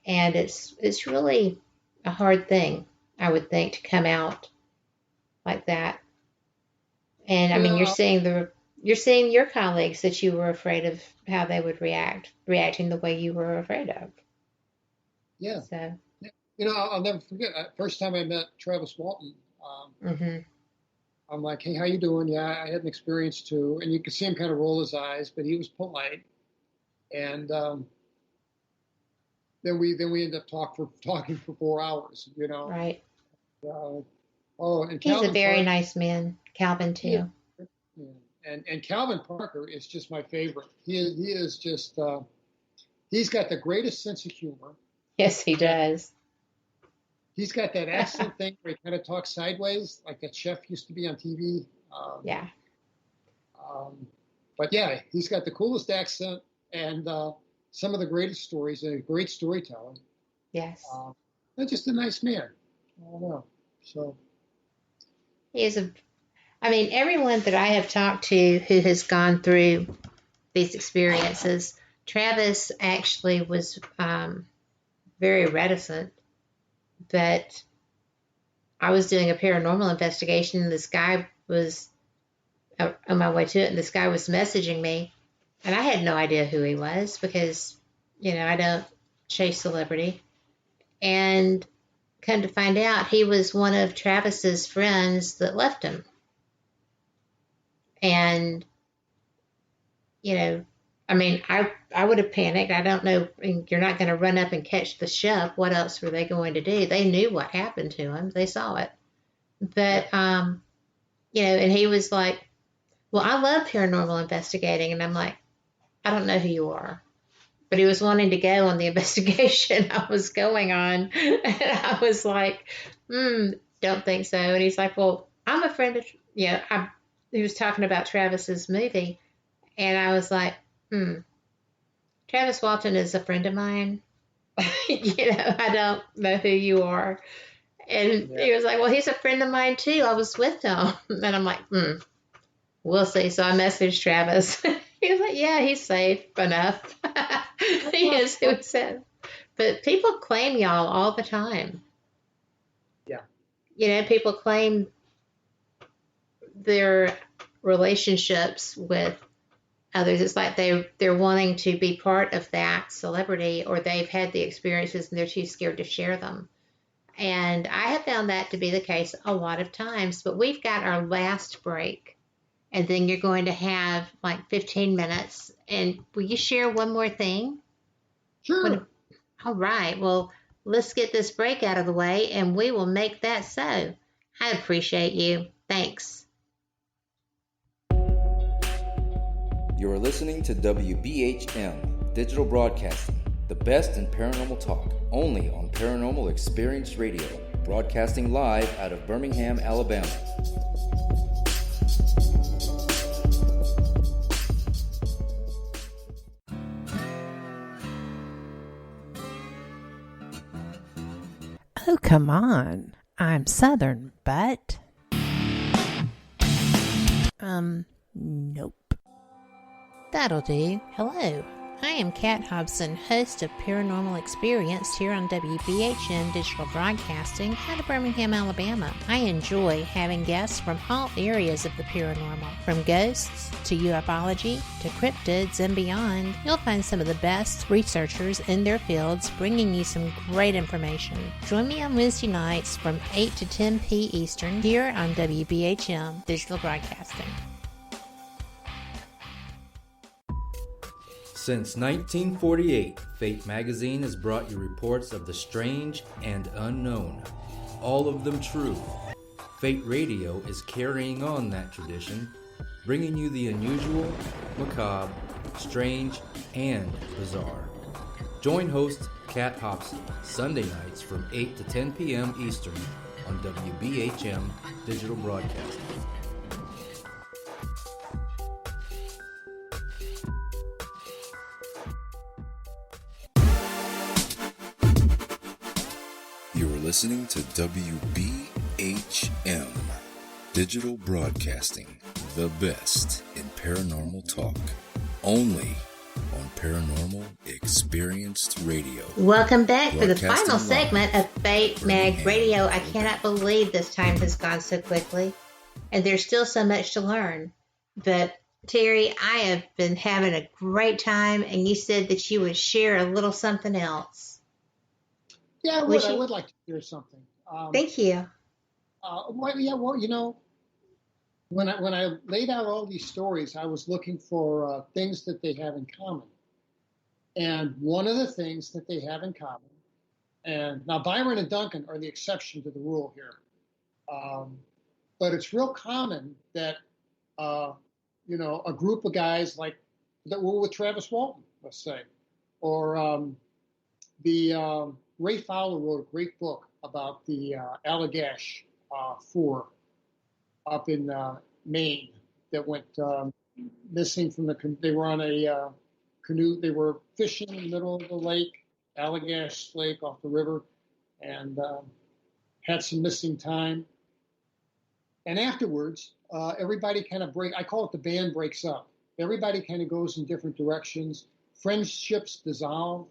And it's really a hard thing, I would think, to come out like that. And, I mean, you're seeing your colleagues that you were afraid of how they would reacting the way you were afraid of.
Yeah.
So.
You know, I'll never forget. First time I met Travis Walton, I'm like, hey, how you doing? Yeah, I had an experience too. And you could see him kind of roll his eyes, but he was polite. And then we ended up talking for 4 hours, you know.
Right.
And
he's
Calvin
a very
Parker,
nice man, Calvin too.
Yeah. And Calvin Parker is just my favorite. He is just he's got the greatest sense of humor.
Yes, he does.
He's got that accent thing where he kind of talks sideways, like that chef used to be on TV.
Yeah.
But yeah, he's got the coolest accent and some of the greatest stories and a great storyteller.
Yes.
And just a nice man. I don't know. So.
He is everyone that I have talked to who has gone through these experiences, Travis actually was very reticent. But I was doing a paranormal investigation, and this guy was on my way to it, and this guy was messaging me, and I had no idea who he was because, you know, I don't chase celebrity. And come to find out, he was one of Travis's friends that left him. And, you know, I mean, I would have panicked. I don't know. You're not going to run up and catch the ship. What else were they going to do? They knew what happened to him. They saw it. But, you know, and he was like, well, I love paranormal investigating. And I'm like, I don't know who you are. But he was wanting to go on the investigation I was going on. And I was like, don't think so. And he's like, well, I'm a friend of, he was talking about Travis's movie. And I was like, Travis Walton is a friend of mine. You know, I don't know who you are. And he was like, well, he's a friend of mine too. I was with him. And I'm like, we'll see. So I messaged Travis. He was like, yeah, he's safe enough. He is who he said. But people claim y'all all the time.
Yeah.
You know, people claim their relationships with others. It's like they're wanting to be part of that celebrity, or they've had the experiences and they're too scared to share them. And I have found that to be the case a lot of times. But we've got our last break, and then you're going to have like 15 minutes. And will you share one more thing?
Sure.
All right. Well, let's get this break out of the way, and we will make that so. I appreciate you. Thanks.
You're listening to WBHM Digital Broadcasting, the best in paranormal talk, only on Paranormal Experience Radio, broadcasting live out of Birmingham, Alabama.
Oh, come on. I'm Southern, but... nope.
That'll do. Hello. I am Kat Hobson, host of Paranormal Experience here on WBHM Digital Broadcasting out of Birmingham, Alabama. I enjoy having guests from all areas of the paranormal, from ghosts to ufology to cryptids and beyond. You'll find some of the best researchers in their fields bringing you some great information. Join me on Wednesday nights from 8 to 10 p. Eastern here on WBHM Digital Broadcasting.
Since 1948, Fate magazine has brought you reports of the strange and unknown, all of them true. Fate Radio is carrying on that tradition, bringing you the unusual, macabre, strange, and bizarre. Join host Kat Hobson Sunday nights from 8 to 10 p.m. Eastern on WBHM Digital Broadcasting.
You're listening to WBHM Digital Broadcasting, the best in paranormal talk, only on Paranormal Experienced Radio.
Welcome back for the final
Broadcasting
segment of Fate Mag Radio. I cannot believe this time has gone so quickly, and there's still so much to learn. But Terry, I have been having a great time, and you said that you would share a little something else.
Yeah, I would like to hear something.
Thank you.
When I laid out all these stories, I was looking for things that they have in common. And one of the things that they have in common, and now Byron and Duncan are the exception to the rule here, but it's real common that, a group of guys like that were with Travis Walton, let's say, or Ray Fowler wrote a great book about the Allagash Four up in Maine that went missing from they were on a canoe. They were fishing in the middle of the lake, Allagash Lake off the river, and had some missing time. And afterwards, everybody kind of I call it the band breaks up. Everybody kind of goes in different directions. Friendships dissolve.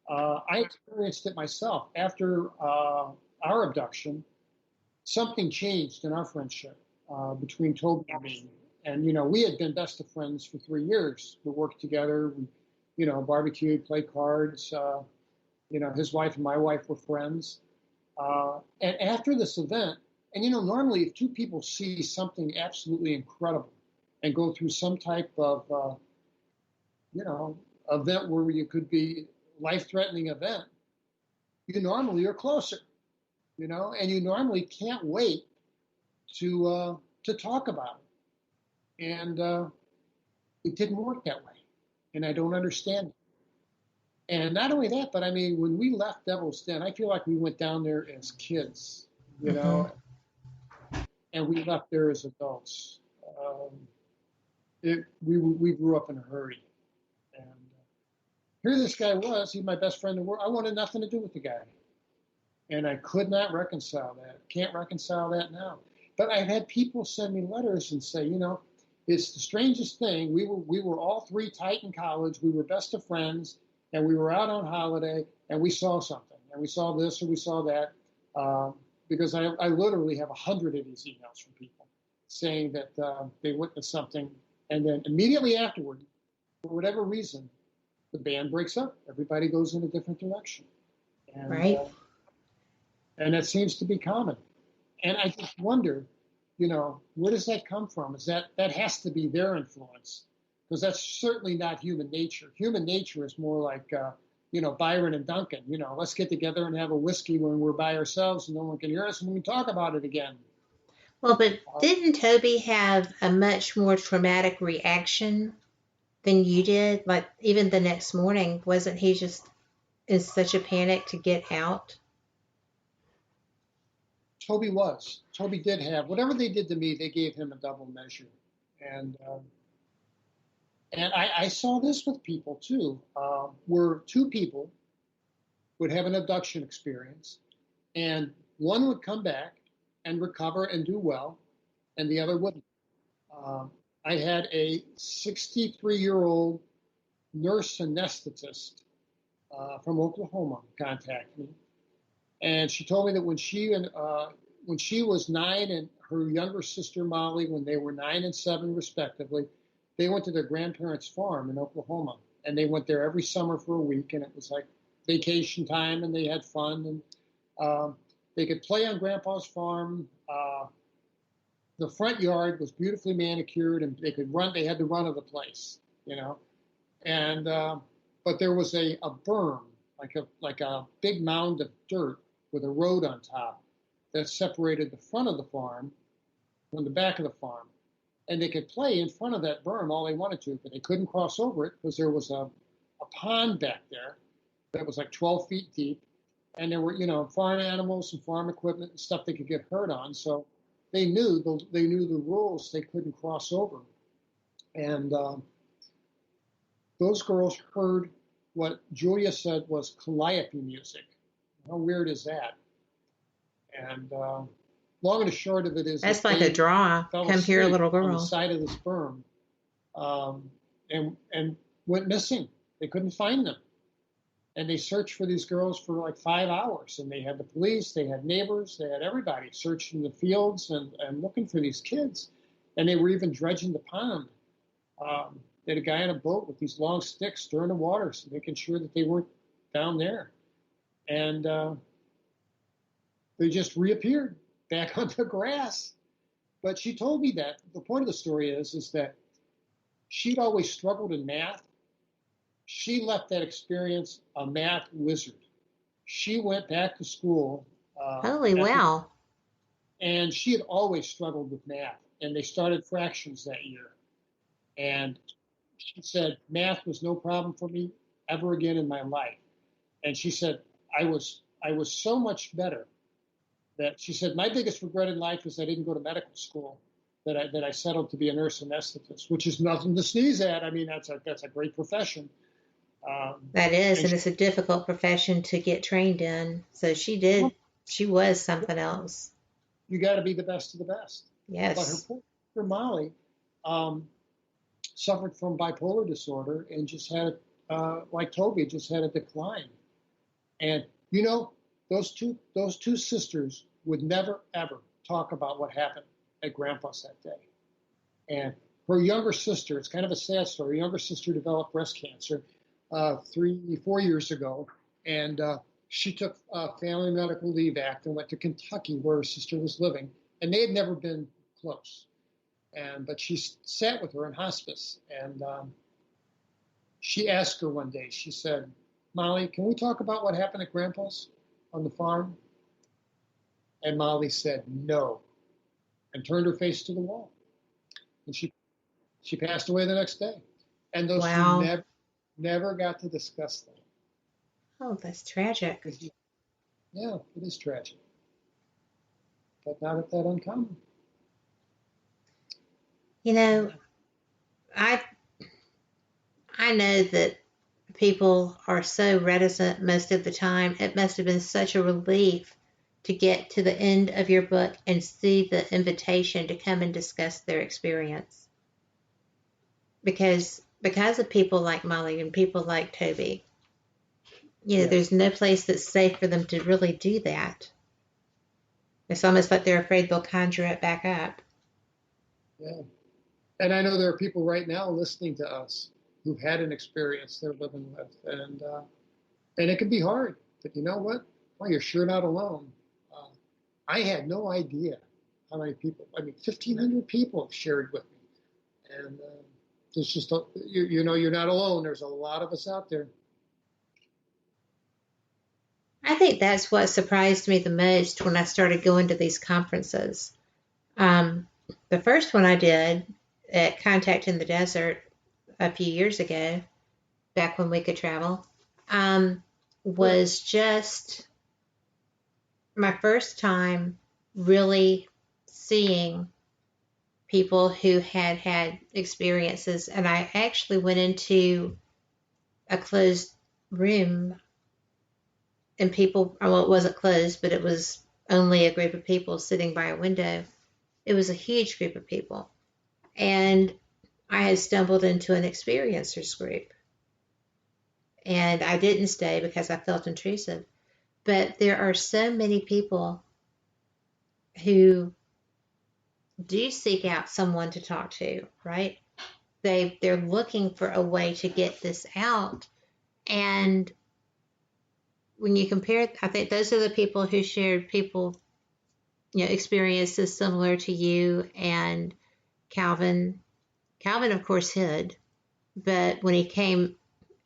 I experienced it myself. After our abduction, something changed in our friendship between Toby and me. And, we had been best of friends for 3 years. We worked together, we, barbecued, played cards. His wife and my wife were friends. And after this event, and, normally if two people see something absolutely incredible and go through some type of, event where you could be life-threatening event, you normally are closer, and you normally can't wait to talk about it. And it didn't work that way, and I don't understand it. And not only that, but I mean, when we left Devil's Den, I feel like we went down there as kids, and we left there as adults. We grew up in a hurry. And here this guy was, he's my best friend in the world. I wanted nothing to do with the guy. And I could not reconcile that. Can't reconcile that now. But I've had people send me letters and say, it's the strangest thing. We were all three tight in college. We were best of friends, and we were out on holiday, and we saw something. And we saw this or we saw that. Because I literally have 100 of these emails from people saying that they witnessed something. And then immediately afterward, for whatever reason, the band breaks up. Everybody goes in a different direction. And,
right.
And that seems to be common. And I just wonder, where does that come from? Is that has to be their influence? Because that's certainly not human nature. Human nature is more like, Byron and Duncan. Let's get together and have a whiskey when we're by ourselves and no one can hear us and we can talk about it again.
Well, but didn't Toby have a much more traumatic reaction than you did? Like, even the next morning, wasn't he just in such a panic to get out?
Toby was. Toby did have. Whatever they did to me, they gave him a double measure. And I saw this with people, too, where two people would have an abduction experience, and one would come back and recover and do well, and the other wouldn't. I had a 63-year-old nurse anesthetist from Oklahoma contact me, and she told me that when she was 9 and her younger sister Molly, when they were 9 and 7 respectively, they went to their grandparents' farm in Oklahoma, and they went there every summer for a week, and it was like vacation time, and they had fun, and they could play on Grandpa's farm. The front yard was beautifully manicured, and they could run. They had the run of the place, and but there was a berm, like a big mound of dirt with a road on top that separated the front of the farm from the back of the farm. And they could play in front of that berm all they wanted to, but they couldn't cross over it because there was a pond back there that was like 12 feet deep. And there were, farm animals and farm equipment and stuff they could get hurt on. So they knew the rules. They couldn't cross over. And those girls heard what Julia said was calliope music. How weird is that? And long and the short of it is
that's like a draw. Come here, little girl.
On the side of this berm, and went missing. They couldn't find them, and they searched for these girls for like 5 hours. And they had the police, they had neighbors, they had everybody searching the fields and looking for these kids. And they were even dredging the pond. They had a guy on a boat with these long sticks stirring the water, so making sure that they weren't down there. And they just reappeared back on the grass. But she told me that the point of the story is that she'd always struggled in math. She left that experience a math wizard. She went back to school.
Holy wow.
And she had always struggled with math. And they started fractions that year. And she said, math was no problem for me ever again in my life. And she said, I was so much better that she said, my biggest regret in life is I didn't go to medical school, that I settled to be a nurse anesthetist, which is nothing to sneeze at. I mean, that's a great profession.
That is, and it's a difficult profession to get trained in. So she was something else.
You got to be the best of the best.
Yes.
But her poor Molly suffered from bipolar disorder and just had, like Toby, just had a decline. And, those two sisters would never, ever talk about what happened at Grandpa's that day. And her younger sister, it's kind of a sad story, her younger sister developed breast cancer 4 years ago. And she took Family Medical Leave Act and went to Kentucky where her sister was living. And they had never been close. But she sat with her in hospice. And she asked her one day, she said, Molly, can we talk about what happened at Grandpa's on the farm? And Molly said no, and turned her face to the wall. And she passed away the next day. And those two never got to discuss that.
Oh, that's tragic.
Yeah, it is tragic. But not that uncommon.
I know that people are so reticent most of the time. It must have been such a relief to get to the end of your book and see the invitation to come and discuss their experience. Because of people like Molly and people like Toby, there's no place that's safe for them to really do that. It's almost like they're afraid they'll conjure it back up.
Yeah. And I know there are people right now listening to us who've had an experience they're living with. And it can be hard. But you know what? Well, you're sure not alone. I had no idea how many people, 1,500 people have shared with me. And there's just, you're not alone. There's a lot of us out there.
I think that's what surprised me the most when I started going to these conferences. The first one I did at Contact in the Desert a few years ago, back when we could travel, was just my first time really seeing people who had had experiences. And I actually went into a closed room and people, well, it wasn't closed, but it was only a group of people sitting by a window. It was a huge group of people. And I had stumbled into an experiencers group. And I didn't stay because I felt intrusive. But there are so many people who do seek out someone to talk to, right? They're looking for a way to get this out. And when you compare, I think those are the people who shared experiences similar to you and Calvin. Calvin, of course, hid, but when he came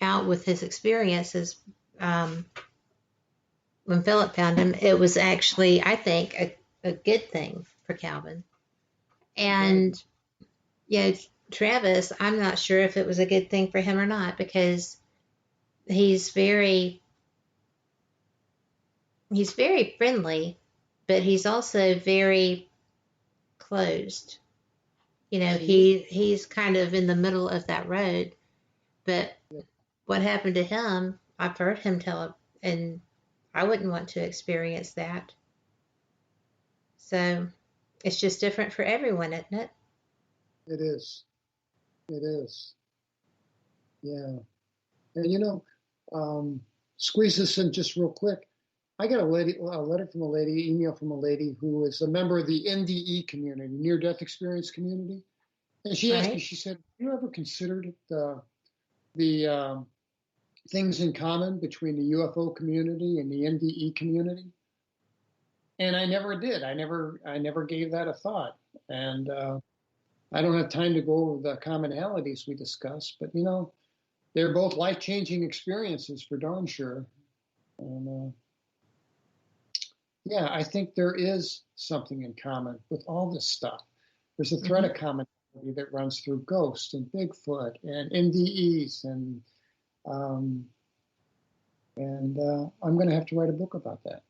out with his experiences, when Philip found him, it was actually, I think, a good thing for Calvin. And Travis, I'm not sure if it was a good thing for him or not, because he's very friendly, but he's also very closed. He's kind of in the middle of that road. But what happened to him, I've heard him tell it, and I wouldn't want to experience that. So it's just different for everyone, isn't it?
It is. It is. Yeah. And squeeze this in just real quick. I got a letter from a lady, email from a lady who is a member of the NDE community, near-death experience community. And she asked me, she said, have you ever considered the things in common between the UFO community and the NDE community? And I never did. I never gave that a thought. And I don't have time to go over the commonalities we discussed, but they're both life-changing experiences for darn sure. And I think there is something in common with all this stuff. There's a thread of commonality that runs through ghosts and Bigfoot and NDEs, and I'm going to have to write a book about that.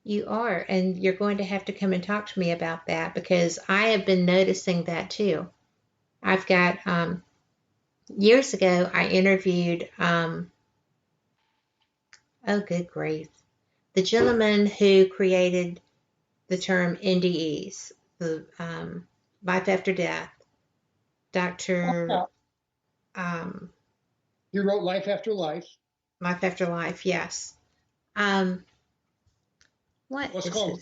You are, and you're going to have to come and talk to me about that, because I have been noticing that too. I've got, years ago, I interviewed, oh, good grief, the gentleman who created the term NDEs, the life after death, Dr.
You wrote Life After Life.
Life After Life, yes. What's
called?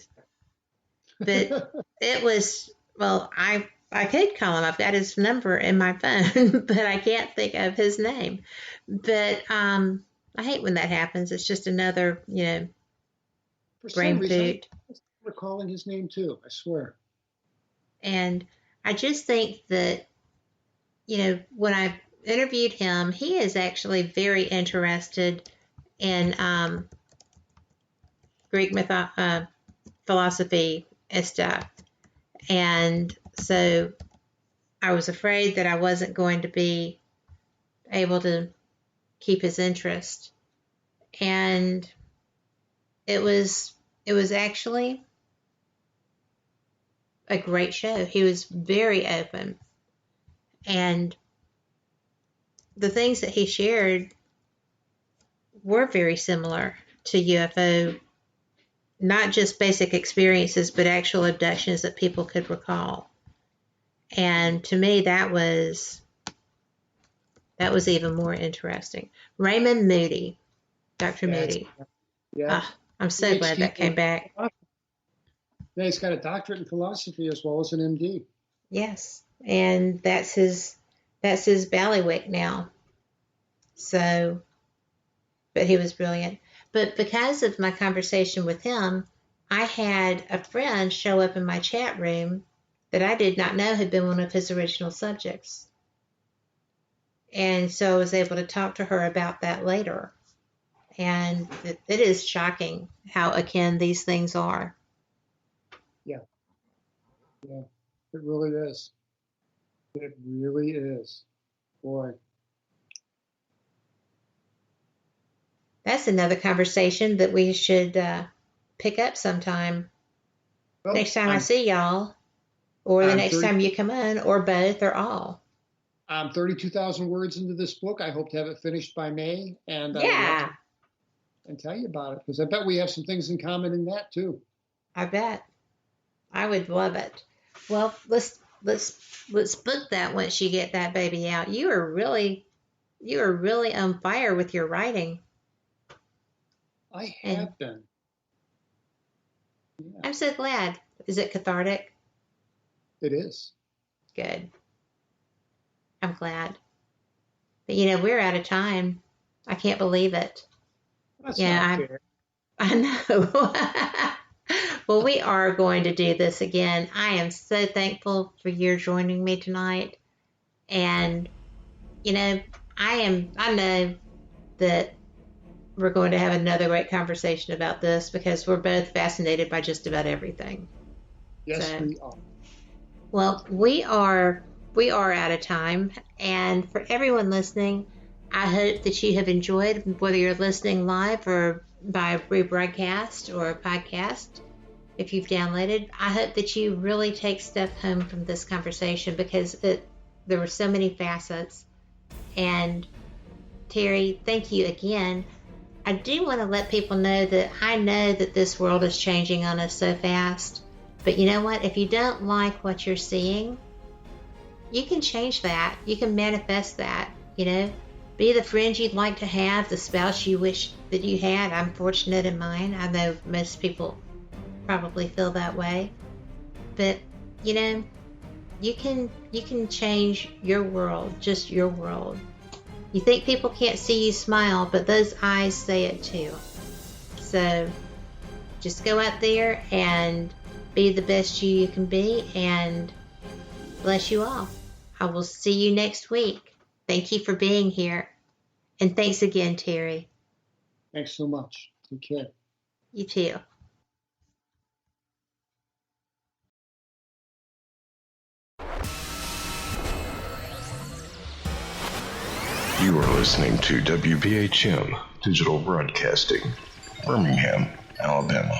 But it was, well, I could call him. I've got his number in my phone, but I can't think of his name. But I hate when that happens. It's just another, brain food.
I'm recalling his name too, I swear.
And I just think that, when I interviewed him, he is actually very interested in Greek philosophy and stuff. And so I was afraid that I wasn't going to be able to keep his interest. And it was actually a great show. He was very open. And the things that he shared were very similar to UFO, not just basic experiences, but actual abductions that people could recall. And to me, that was even more interesting. Raymond Moody, Dr. Moody.
Yeah.
I'm so glad that came back.
Yeah, he's got a doctorate in philosophy as well as an MD.
Yes, and that's his bailiwick now. So, but he was brilliant. But because of my conversation with him, I had a friend show up in my chat room that I did not know had been one of his original subjects. And so I was able to talk to her about that later. And it is shocking how akin these things are.
Yeah. Yeah, it really is. It really is. Boy.
That's another conversation that we should pick up sometime. Well, next time I see y'all, or the next time you come in, or both, or all.
I'm 32,000 words into this book. I hope to have it finished by May. And and tell you about it, because I bet we have some things in common in that too.
I bet. I would love it. Well, let's book that once you get that baby out. You are really on fire with your writing.
I have been.
Yeah. I'm so glad. Is it cathartic?
It is.
Good. I'm glad. But we're out of time. I can't believe it.
That's not fair.
I know. Well, we are going to do this again. I am so thankful for your joining me tonight. And, I know that we're going to have another great conversation about this, because we're both fascinated by just about everything.
Yes, we are.
Well, we are we are out of time. And for everyone listening, I hope that you have enjoyed, whether you're listening live or by rebroadcast or podcast. If you've downloaded, I hope that you really take stuff home from this conversation, because there were so many facets. And Terry, thank you again. I do want to let people know that I know that this world is changing on us so fast. But you know what? If you don't like what you're seeing, you can change that. You can manifest that, you know. Be the friend you'd like to have, the spouse you wish that you had. I'm fortunate in mine. I know most people probably feel that way. But, you know, you can change your world, just your world. You think people can't see you smile, but those eyes say it too. So just go out there and be the best you can be, and bless you all. I will see you next week. Thank you for being here. And thanks again, Terry.
Thanks so much. Take care.
You too.
You are listening to WBHM Digital Broadcasting, Birmingham, Alabama.